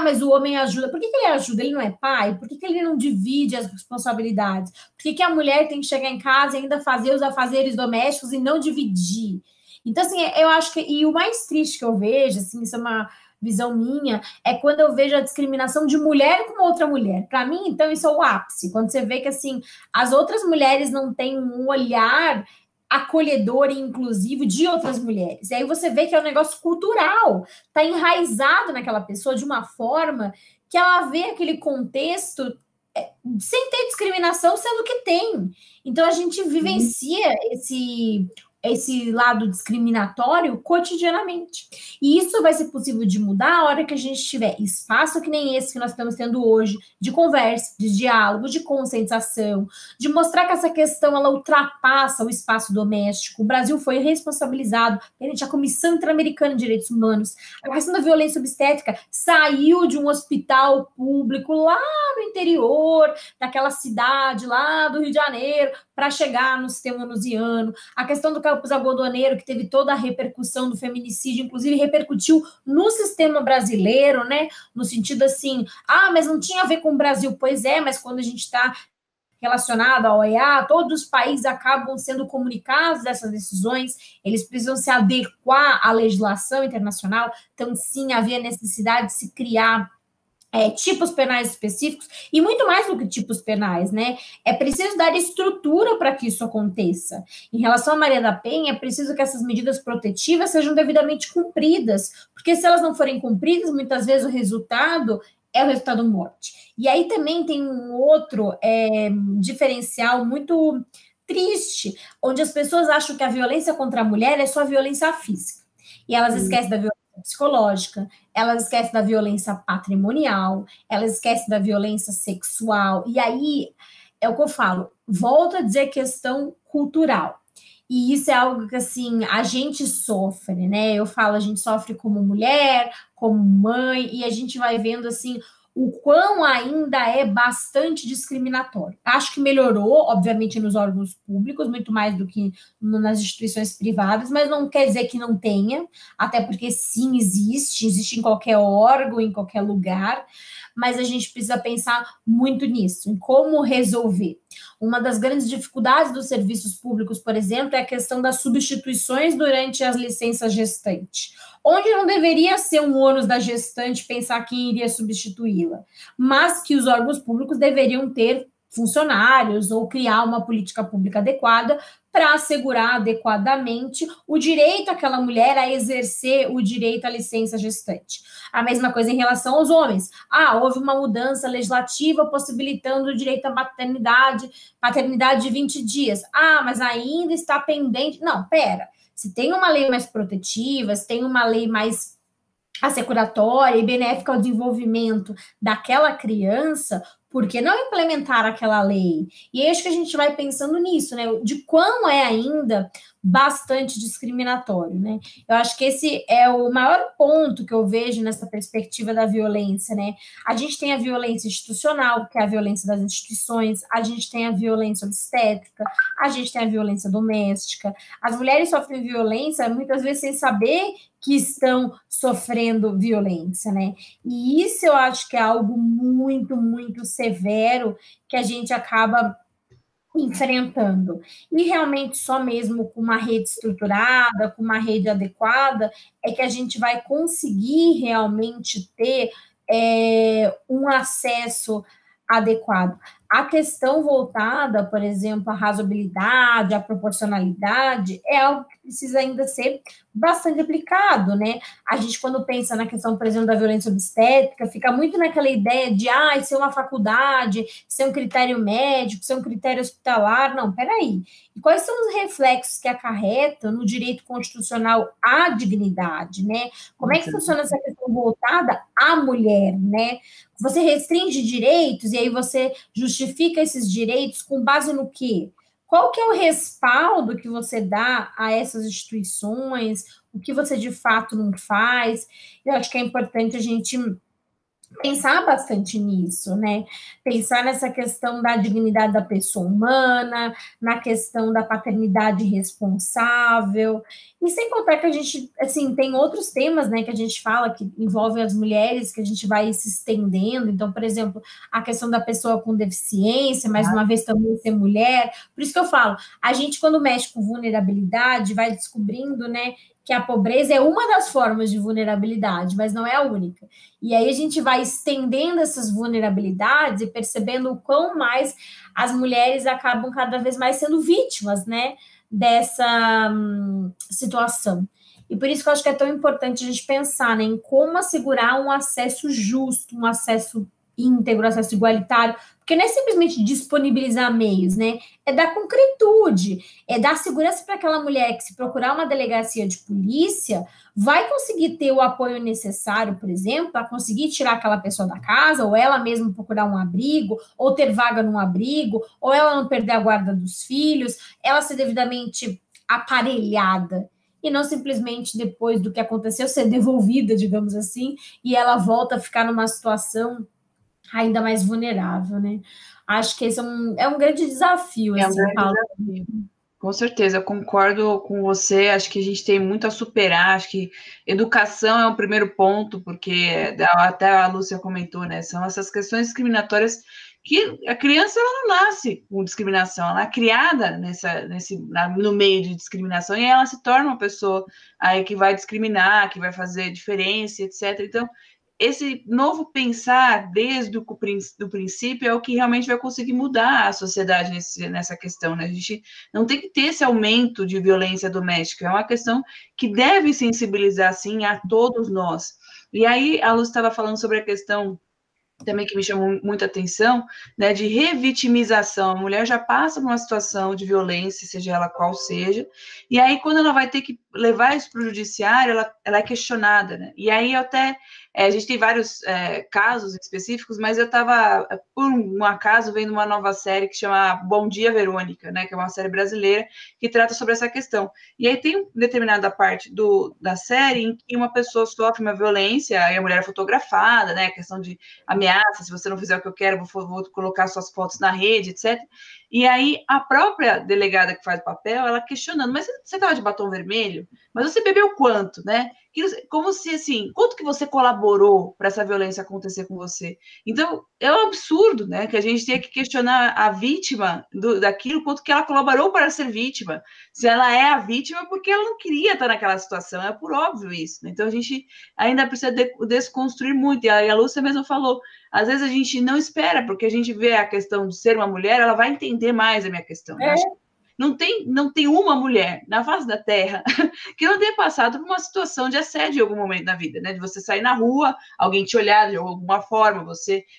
Mas o homem ajuda, por que ele ajuda? Ele não é pai? Por que ele não divide as responsabilidades? Por que a mulher tem que chegar em casa e ainda fazer os afazeres domésticos e não dividir? Então, assim, eu acho que, e o mais triste que eu vejo, assim, isso é uma visão minha, é quando eu vejo a discriminação de mulher com outra mulher. Para mim, então, isso é o ápice. Quando você vê que, assim, as outras mulheres não têm um olhar acolhedor e inclusivo de outras mulheres. E aí você vê que é um negócio cultural. Está enraizado naquela pessoa de uma forma que ela vê aquele contexto sem ter discriminação, sendo que tem. Então, a gente vivencia esse lado discriminatório cotidianamente. E isso vai ser possível de mudar a hora que a gente tiver espaço que nem esse que nós estamos tendo hoje, de conversa, de diálogo, de conscientização, de mostrar que essa questão ela ultrapassa o espaço doméstico. O Brasil foi responsabilizado perante a Comissão Interamericana de Direitos Humanos. A questão da violência obstétrica saiu de um hospital público lá no interior, daquela cidade lá do Rio de Janeiro, para chegar no sistema venusiano. A questão do campus algodoneiro, que teve toda a repercussão do feminicídio, inclusive repercutiu no sistema brasileiro, né? No sentido assim, mas não tinha a ver com o Brasil. Pois é, mas quando a gente está relacionado ao OEA, todos os países acabam sendo comunicados dessas decisões, eles precisam se adequar à legislação internacional, então sim, havia necessidade de se criar tipos penais específicos, e muito mais do que tipos penais, né? É preciso dar estrutura para que isso aconteça. Em relação à Maria da Penha, é preciso que essas medidas protetivas sejam devidamente cumpridas, porque se elas não forem cumpridas, muitas vezes o resultado é o resultado morte. E aí também tem um outro diferencial muito triste, onde as pessoas acham que a violência contra a mulher é só violência física, e elas esquecem da violência psicológica, elas esquecem da violência patrimonial, elas esquecem da violência sexual, e aí é o que eu falo, volto a dizer questão cultural, e isso é algo que, assim, a gente sofre, né, eu falo, a gente sofre como mulher, como mãe, e a gente vai vendo, assim, o quão ainda é bastante discriminatório. Acho que melhorou, obviamente, nos órgãos públicos, muito mais do que nas instituições privadas, mas não quer dizer que não tenha, até porque sim, existe em qualquer órgão, em qualquer lugar, mas a gente precisa pensar muito nisso, em como resolver. Uma das grandes dificuldades dos serviços públicos, por exemplo, é a questão das substituições durante as licenças gestantes, onde não deveria ser um ônus da gestante pensar quem iria substituí-la, mas que os órgãos públicos deveriam ter funcionários ou criar uma política pública adequada para assegurar adequadamente o direito àquela mulher a exercer o direito à licença gestante. A mesma coisa em relação aos homens. Houve uma mudança legislativa possibilitando o direito à paternidade de 20 dias. Mas ainda está pendente. Não, pera. Se tem uma lei mais protetiva, se tem uma lei mais assecuratória e benéfica ao desenvolvimento daquela criança, por que não implementar aquela lei? E aí acho que a gente vai pensando nisso, né? De quão é ainda bastante discriminatório, né? Eu acho que esse é o maior ponto que eu vejo nessa perspectiva da violência, né? A gente tem a violência institucional, que é a violência das instituições, a gente tem a violência obstétrica, a gente tem a violência doméstica. As mulheres sofrem violência muitas vezes sem saber que estão sofrendo violência, né? E isso eu acho que é algo muito, muito severo que a gente acaba enfrentando. E realmente só mesmo com uma rede estruturada, com uma rede adequada, é que a gente vai conseguir realmente ter um acesso adequado. A questão voltada, por exemplo, à razoabilidade, à proporcionalidade, é algo que precisa ainda ser bastante aplicado, né? A gente, quando pensa na questão, por exemplo, da violência obstétrica, fica muito naquela ideia de, ser uma faculdade, ser um critério médico, ser um critério hospitalar. Não, peraí. E quais são os reflexos que acarretam no direito constitucional à dignidade, né? Como é que funciona essa questão voltada à mulher, né? Você restringe direitos e aí você justifica esses direitos com base no quê? Qual que é o respaldo que você dá a essas instituições? O que você de fato não faz? Eu acho que é importante a gente pensar bastante nisso, né? Pensar nessa questão da dignidade da pessoa humana, na questão da paternidade responsável, e sem contar que a gente, assim, tem outros temas, né, que a gente fala que envolvem as mulheres, que a gente vai se estendendo. Então, por exemplo, a questão da pessoa com deficiência, mais uma vez também ser mulher. Por isso que eu falo, a gente quando mexe com vulnerabilidade, vai descobrindo, né, que a pobreza é uma das formas de vulnerabilidade, mas não é a única. E aí a gente vai estendendo essas vulnerabilidades e percebendo o quão mais as mulheres acabam cada vez mais sendo vítimas, né, dessa situação. E por isso que eu acho que é tão importante a gente pensar, né, em como assegurar um acesso justo, um acesso íntegro, acesso igualitário, Porque não é simplesmente disponibilizar meios, né? É dar concretude, é dar segurança para aquela mulher que, se procurar uma delegacia de polícia, vai conseguir ter o apoio necessário, por exemplo, para conseguir tirar aquela pessoa da casa, ou ela mesma procurar um abrigo, ou ter vaga num abrigo, ou ela não perder a guarda dos filhos, ela ser devidamente aparelhada. E não simplesmente depois do que aconteceu ser devolvida, digamos assim, e ela volta a ficar numa situação ainda mais vulnerável, né? Acho que esse é um grande desafio, É um assim, grande Paulo. desafio. Com certeza, eu concordo com você. Acho que a gente tem muito a superar. Acho que educação é um primeiro ponto, porque até a Lúcia comentou, né? São essas questões discriminatórias que a criança ela não nasce com discriminação, ela é criada no meio de discriminação e ela se torna uma pessoa aí que vai discriminar, que vai fazer diferença, etc. Então, esse novo pensar desde o do princípio é o que realmente vai conseguir mudar a sociedade nessa questão, né? A gente não tem que ter esse aumento de violência doméstica, é uma questão que deve sensibilizar, sim, a todos nós. E aí, a Luz estava falando sobre a questão também que me chamou muita atenção, né, de revitimização. A mulher já passa por uma situação de violência, seja ela qual seja, e aí quando ela vai ter que levar isso para o judiciário, ela é questionada, né? E aí a gente tem vários casos específicos, mas eu estava, por um acaso, vendo uma nova série que chama Bom Dia, Verônica, né, que é uma série brasileira que trata sobre essa questão. E aí tem determinada parte da série em que uma pessoa sofre uma violência, e a mulher é fotografada, né, a questão de ameaça, se você não fizer o que eu quero, vou colocar suas fotos na rede, etc. E aí a própria delegada que faz o papel, ela questionando, mas você estava de batom vermelho? Mas você bebeu quanto, né? Como se, assim, quanto que você colaborou para essa violência acontecer com você? Então, é um absurdo, né? Que a gente tenha que questionar a vítima daquilo, quanto que ela colaborou para ser vítima. Se ela é a vítima, porque ela não queria estar naquela situação, é por óbvio isso. Né? Então, a gente ainda precisa desconstruir muito. E a Lúcia mesmo falou, às vezes a gente não espera, porque a gente vê a questão de ser uma mulher, ela vai entender mais a minha questão. Né? Acho que não tem uma mulher na face da Terra que não tenha passado por uma situação de assédio em algum momento na vida, né? De você sair na rua, alguém te olhar de alguma forma,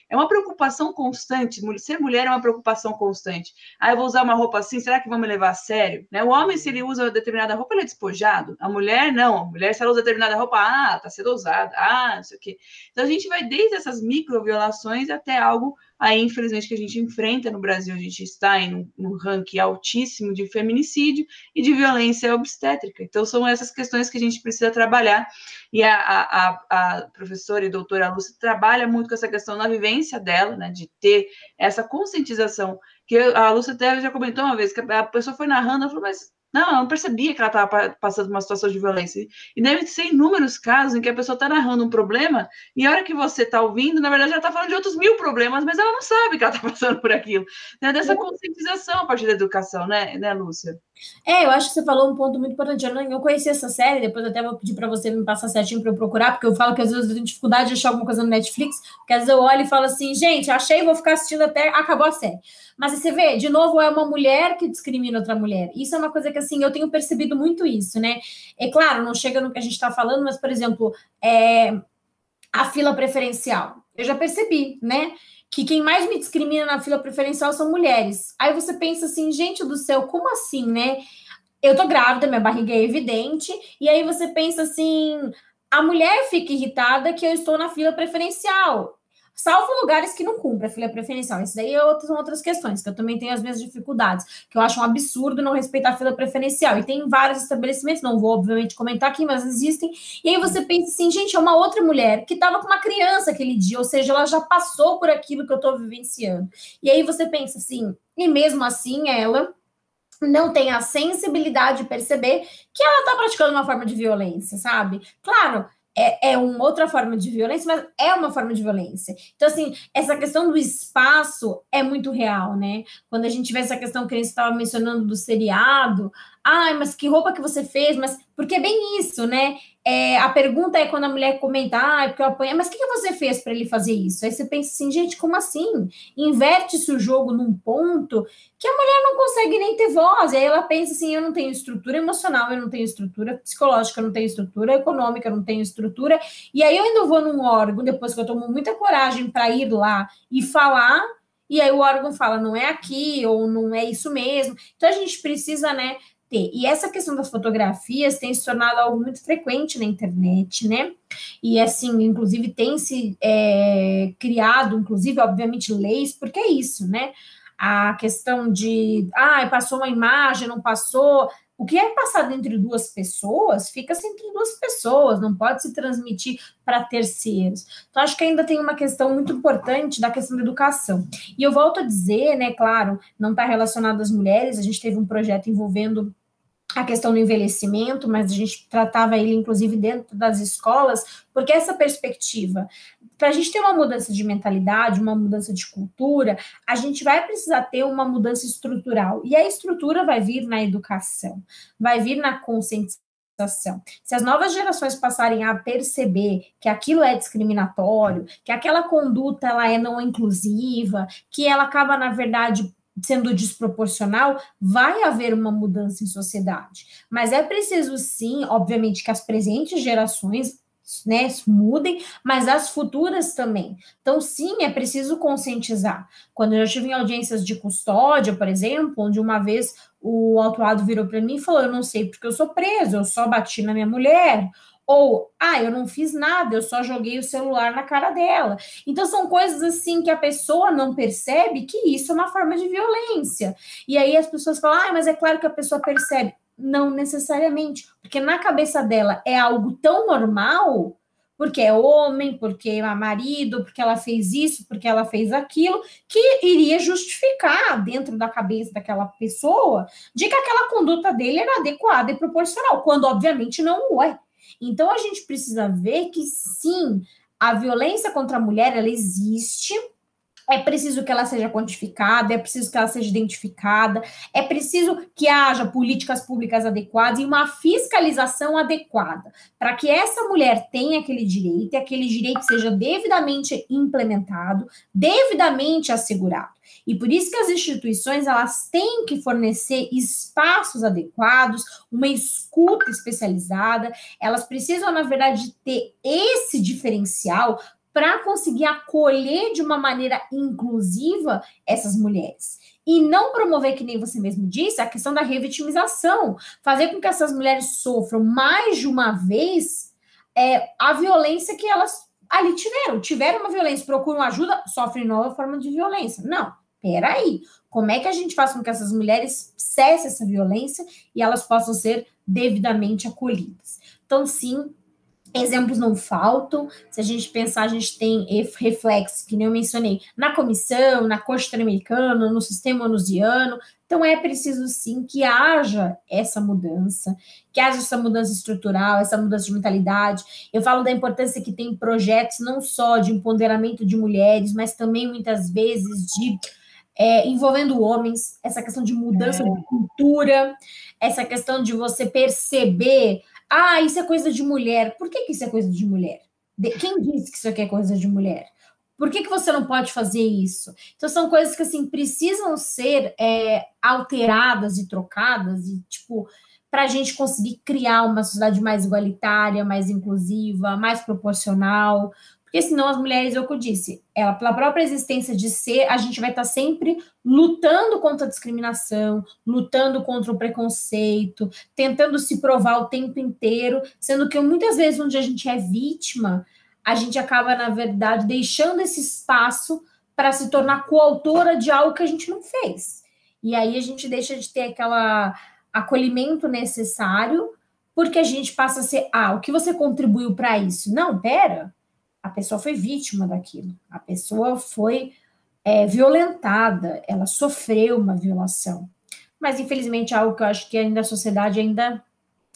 é uma preocupação constante. Ser mulher é uma preocupação constante. Ah, eu vou usar uma roupa assim, será que vão me levar a sério? Né? O homem, se ele usa determinada roupa, ele é despojado. A mulher, não. A mulher, se ela usa determinada roupa, tá sendo ousada, não sei o quê. Então, a gente vai desde essas microviolações até algo aí, infelizmente, que a gente enfrenta no Brasil. A gente está em um ranking altíssimo de feminicídio e de violência obstétrica. Então, são essas questões que a gente precisa trabalhar. E a professora e doutora Lúcia trabalha muito com essa questão na vivência dela, né, de ter essa conscientização. Que a Lúcia até já comentou uma vez, que a pessoa foi narrando, ela falou, mas não, ela não percebia que ela estava passando por uma situação de violência. E deve ser inúmeros casos em que a pessoa está narrando um problema e a hora que você está ouvindo, na verdade, ela está falando de outros 1000 problemas, mas ela não sabe que ela está passando por aquilo. Né? Dessa conscientização a partir da educação, né, Lúcia? Eu acho que você falou um ponto muito importante. Eu não conhecia essa série, depois até vou pedir para você me passar certinho para eu procurar, porque eu falo que às vezes eu tenho dificuldade de achar alguma coisa no Netflix, porque às vezes eu olho e falo assim, gente, achei, vou ficar assistindo até acabou a série. Mas você vê, de novo, é uma mulher que discrimina outra mulher. Isso é uma coisa que, assim, eu tenho percebido muito isso, né? É claro, não chega no que a gente está falando, mas, por exemplo, a fila preferencial. Eu já percebi, né? Que quem mais me discrimina na fila preferencial são mulheres. Aí você pensa assim, gente do céu, como assim, né? Eu tô grávida, minha barriga é evidente, e aí você pensa assim, a mulher fica irritada que eu estou na fila preferencial, salvo lugares que não cumprem a fila preferencial. Isso daí são outras questões, que eu também tenho as minhas dificuldades, que eu acho um absurdo não respeitar a fila preferencial. E tem vários estabelecimentos, não vou, obviamente, comentar aqui, mas existem. E aí você pensa assim, gente, é uma outra mulher que estava com uma criança aquele dia, ou seja, ela já passou por aquilo que eu estou vivenciando. E aí você pensa assim, e mesmo assim ela não tem a sensibilidade de perceber que ela está praticando uma forma de violência, sabe? Claro, é uma outra forma de violência, mas é uma forma de violência. Então, assim, essa questão do espaço é muito real, né? Quando a gente vê essa questão que a gente estava mencionando do seriado, mas que roupa que você fez? Mas porque é bem isso, né? A pergunta é quando a mulher comenta, porque eu apanhei, mas o que você fez para ele fazer isso? Aí você pensa assim, gente, como assim? Inverte-se o jogo num ponto que a mulher não consegue nem ter voz. E aí ela pensa assim, eu não tenho estrutura emocional, eu não tenho estrutura psicológica, eu não tenho estrutura econômica, eu não tenho estrutura. E aí eu ainda vou num órgão, depois que eu tomo muita coragem para ir lá e falar, e aí o órgão fala, não é aqui, ou não é isso mesmo. Então a gente precisa, né, ter. E essa questão das fotografias tem se tornado algo muito frequente na internet, né? E assim, inclusive, tem se criado, inclusive, obviamente, leis, porque é isso, né? A questão de, passou uma imagem, não passou. O que é passado entre duas pessoas, fica-se entre duas pessoas, não pode se transmitir para terceiros. Então, acho que ainda tem uma questão muito importante da questão da educação. E eu volto a dizer, né, claro, não está relacionado às mulheres, a gente teve um projeto envolvendo a questão do envelhecimento, mas a gente tratava ele, inclusive, dentro das escolas, porque essa perspectiva, para a gente ter uma mudança de mentalidade, uma mudança de cultura, a gente vai precisar ter uma mudança estrutural, e a estrutura vai vir na educação, vai vir na conscientização. Se as novas gerações passarem a perceber que aquilo é discriminatório, que aquela conduta ela é não inclusiva, que ela acaba, na verdade, sendo desproporcional, vai haver uma mudança em sociedade. Mas é preciso, sim, obviamente, que as presentes gerações, né, mudem, mas as futuras também. Então, sim, é preciso conscientizar. Quando eu estive em audiências de custódia, por exemplo, onde uma vez o autuado virou para mim e falou, eu não sei porque eu sou preso, eu só bati na minha mulher, ou, eu não fiz nada, eu só joguei o celular na cara dela. Então, são coisas assim que a pessoa não percebe que isso é uma forma de violência. E aí as pessoas falam, mas é claro que a pessoa percebe. Não necessariamente, porque na cabeça dela é algo tão normal, porque é homem, porque é marido, porque ela fez isso, porque ela fez aquilo, que iria justificar dentro da cabeça daquela pessoa de que aquela conduta dele era adequada e proporcional, quando obviamente não o é. Então, a gente precisa ver que, sim, a violência contra a mulher, ela existe, é preciso que ela seja quantificada, é preciso que ela seja identificada, é preciso que haja políticas públicas adequadas e uma fiscalização adequada, para que essa mulher tenha aquele direito e aquele direito seja devidamente implementado, devidamente assegurado. E por isso que as instituições, elas têm que fornecer espaços adequados, uma escuta especializada, elas precisam, na verdade, ter esse diferencial para conseguir acolher de uma maneira inclusiva essas mulheres. E não promover, que nem você mesmo disse, a questão da revitimização, fazer com que essas mulheres sofram mais de uma vez a violência que elas ali tiveram uma violência, procuram ajuda, sofrem nova forma de violência. Não, peraí, como é que a gente faz com que essas mulheres cessem essa violência e elas possam ser devidamente acolhidas? Então, sim, exemplos não faltam. Se a gente pensar, a gente tem reflexos, que nem eu mencionei, na comissão, na Corte Interamericana, no sistema onusiano. Então, é preciso, sim, que haja essa mudança estrutural, essa mudança de mentalidade. Eu falo da importância que tem projetos não só de empoderamento de mulheres, mas também, muitas vezes, de envolvendo homens, essa questão de mudança de cultura, essa questão de você perceber isso é coisa de mulher. Por que isso é coisa de mulher? Quem disse que isso aqui é coisa de mulher? Por que você não pode fazer isso? Então, são coisas que, assim, precisam ser alteradas e trocadas, e, para a gente conseguir criar uma sociedade mais igualitária, mais inclusiva, mais proporcional, porque senão as mulheres, é o que eu disse, pela própria existência de ser, a gente vai estar sempre lutando contra a discriminação, lutando contra o preconceito, tentando se provar o tempo inteiro, sendo que muitas vezes onde a gente é vítima, a gente acaba, na verdade, deixando esse espaço para se tornar coautora de algo que a gente não fez. E aí a gente deixa de ter aquele acolhimento necessário, porque a gente passa a ser, o que você contribuiu para isso? Não, pera, a pessoa foi vítima daquilo, a pessoa foi violentada, ela sofreu uma violação. Mas, infelizmente, é algo que eu acho que ainda a sociedade ainda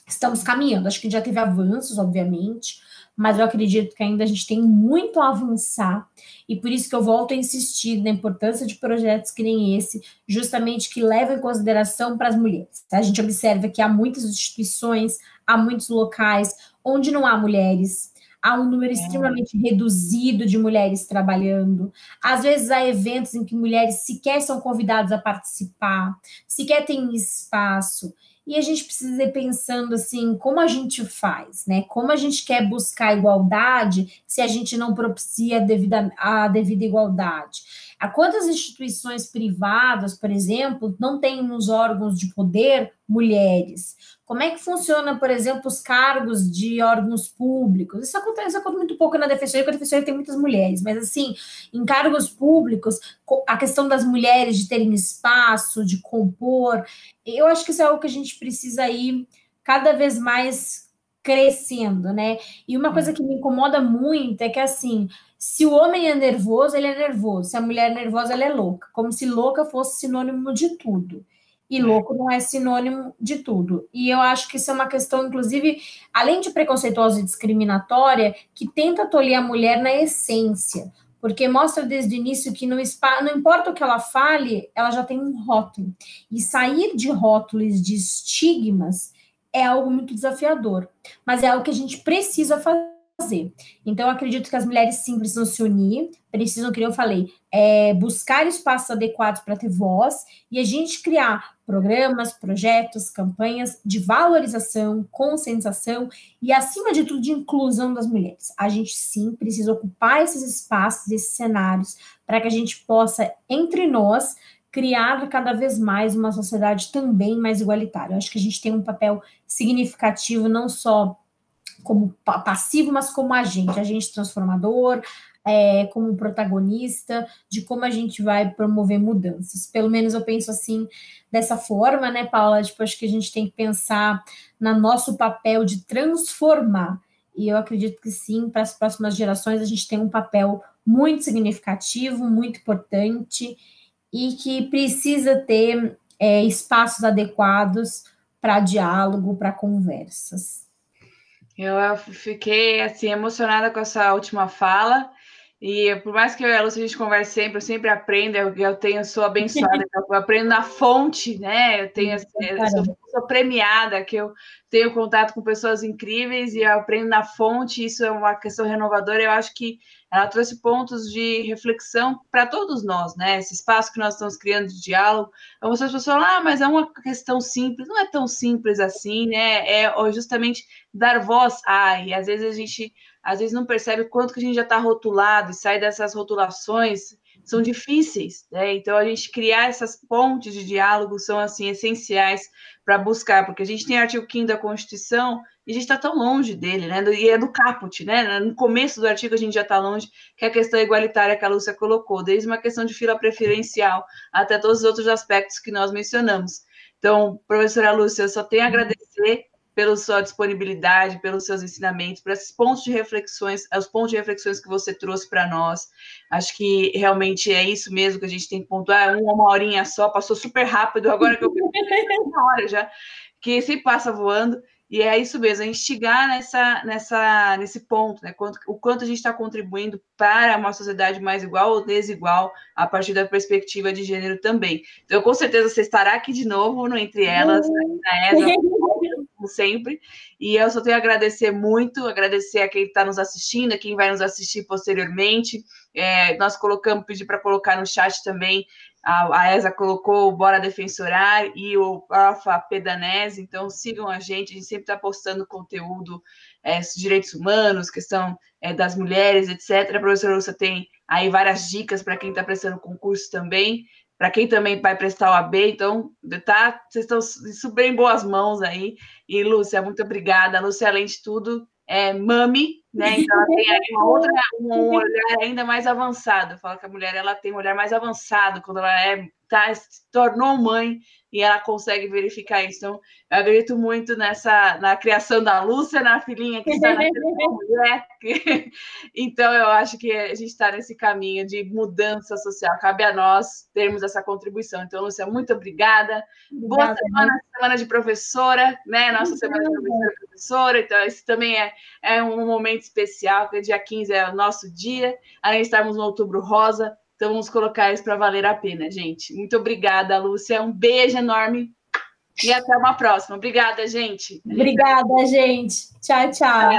estamos caminhando. Acho que já teve avanços, obviamente, mas eu acredito que ainda a gente tem muito a avançar, e por isso que eu volto a insistir na importância de projetos que nem esse, justamente que levam em consideração para as mulheres. A gente observa que há muitas instituições, há muitos locais onde não há mulheres, há um número extremamente reduzido de mulheres trabalhando. Às vezes há eventos em que mulheres sequer são convidadas a participar, sequer têm espaço. E a gente precisa ir pensando assim, como a gente faz, né? Como a gente quer buscar igualdade se a gente não propicia a devida igualdade? A quantas instituições privadas, por exemplo, não têm nos órgãos de poder mulheres? Como é que funciona, por exemplo, os cargos de órgãos públicos? Isso acontece muito pouco na defensoria, porque a defensoria tem muitas mulheres, mas assim, em cargos públicos, a questão das mulheres de terem espaço, de compor, eu acho que isso é algo que a gente precisa ir cada vez mais crescendo, né? E uma coisa que me incomoda muito é que, assim, se o homem é nervoso, ele é nervoso. Se a mulher é nervosa, ela é louca. Como se louca fosse sinônimo de tudo. E louco não é sinônimo de tudo. E eu acho que isso é uma questão, inclusive, além de preconceituosa e discriminatória, que tenta tolir a mulher na essência. Porque mostra desde o início que não importa o que ela fale, ela já tem um rótulo. E sair de rótulos, de estigmas, é algo muito desafiador. Mas é algo que a gente precisa fazer. Então, eu acredito que as mulheres sim precisam se unir, precisam, como eu falei, buscar espaços adequados para ter voz e a gente criar programas, projetos, campanhas de valorização, conscientização e, acima de tudo, de inclusão das mulheres. A gente sim precisa ocupar esses espaços, esses cenários, para que a gente possa, entre nós, criar cada vez mais uma sociedade também mais igualitária. Eu acho que a gente tem um papel significativo, não só como passivo, mas como agente transformador, como protagonista, de como a gente vai promover mudanças. Pelo menos eu penso assim, dessa forma, né, Paula? Tipo, acho que a gente tem que pensar no nosso papel de transformar. E eu acredito que sim, para as próximas gerações, a gente tem um papel muito significativo, muito importante, e que precisa ter espaços adequados para diálogo, para conversas. Eu fiquei assim emocionada com essa última fala. E por mais que eu e a Lúcia a gente converse sempre, eu sempre aprendo, sou abençoada, eu aprendo na fonte, né? Sou premiada, que eu tenho contato com pessoas incríveis e eu aprendo na fonte, isso é uma questão renovadora. Eu acho que ela trouxe pontos de reflexão para todos nós, né? Esse espaço que nós estamos criando de diálogo. Algumas pessoas falam, mas é uma questão simples, não é tão simples assim, né? É justamente dar voz e às vezes a gente não percebe o quanto que a gente já está rotulado e sai dessas rotulações, são difíceis, né? Então, a gente criar essas pontes de diálogo são, assim, essenciais para buscar, porque a gente tem o artigo 5º da Constituição e a gente está tão longe dele, né? E é do caput, né? No começo do artigo a gente já está longe, que é a questão igualitária que a Lúcia colocou, desde uma questão de fila preferencial até todos os outros aspectos que nós mencionamos. Então, professora Lúcia, eu só tenho a agradecer pela sua disponibilidade, pelos seus ensinamentos, por esses pontos de reflexões, os pontos de reflexões que você trouxe para nós. Acho que realmente é isso mesmo que a gente tem que pontuar. Uma horinha só, passou super rápido, agora que eu uma hora já, que sempre passa voando. E é isso mesmo, a gente chegar nesse ponto, né? O quanto a gente está contribuindo para uma sociedade mais igual ou desigual a partir da perspectiva de gênero também. Então, com certeza, você estará aqui de novo no Entre Elas, na ESA, como sempre, e eu só tenho a agradecer muito, agradecer a quem está nos assistindo, a quem vai nos assistir posteriormente. Nós pedi para colocar no chat também, a ESA colocou o Bora Defensorar e o Alfa Pedanese, então sigam a gente sempre está postando conteúdo direitos humanos, questão das mulheres, etc. A professora Lúcia tem aí várias dicas para quem está prestando concurso também, para quem também vai prestar o AB, então vocês estão super em boas mãos aí. E, Lúcia, muito obrigada. A Lúcia, além de tudo, é mami, né? Então ela tem aí um olhar ainda mais avançado. Eu falo que a mulher ela tem um olhar mais avançado quando ela se tornou mãe e ela consegue verificar isso. Então, eu acredito muito na criação da Lúcia, na filhinha que está nascendo uma mulher. Então, eu acho que a gente está nesse caminho de mudança social. Cabe a nós termos essa contribuição. Então, Lúcia, muito obrigada. Boa semana de professora, né? Nossa semana de professora. Então, esse também é um momento especial, porque dia 15 é o nosso dia. Além de estarmos no Outubro Rosa, então vamos colocar isso para valer a pena, gente. Muito obrigada, Lúcia. Um beijo enorme e até uma próxima. Obrigada, gente. Obrigada, gente. Tchau, tchau.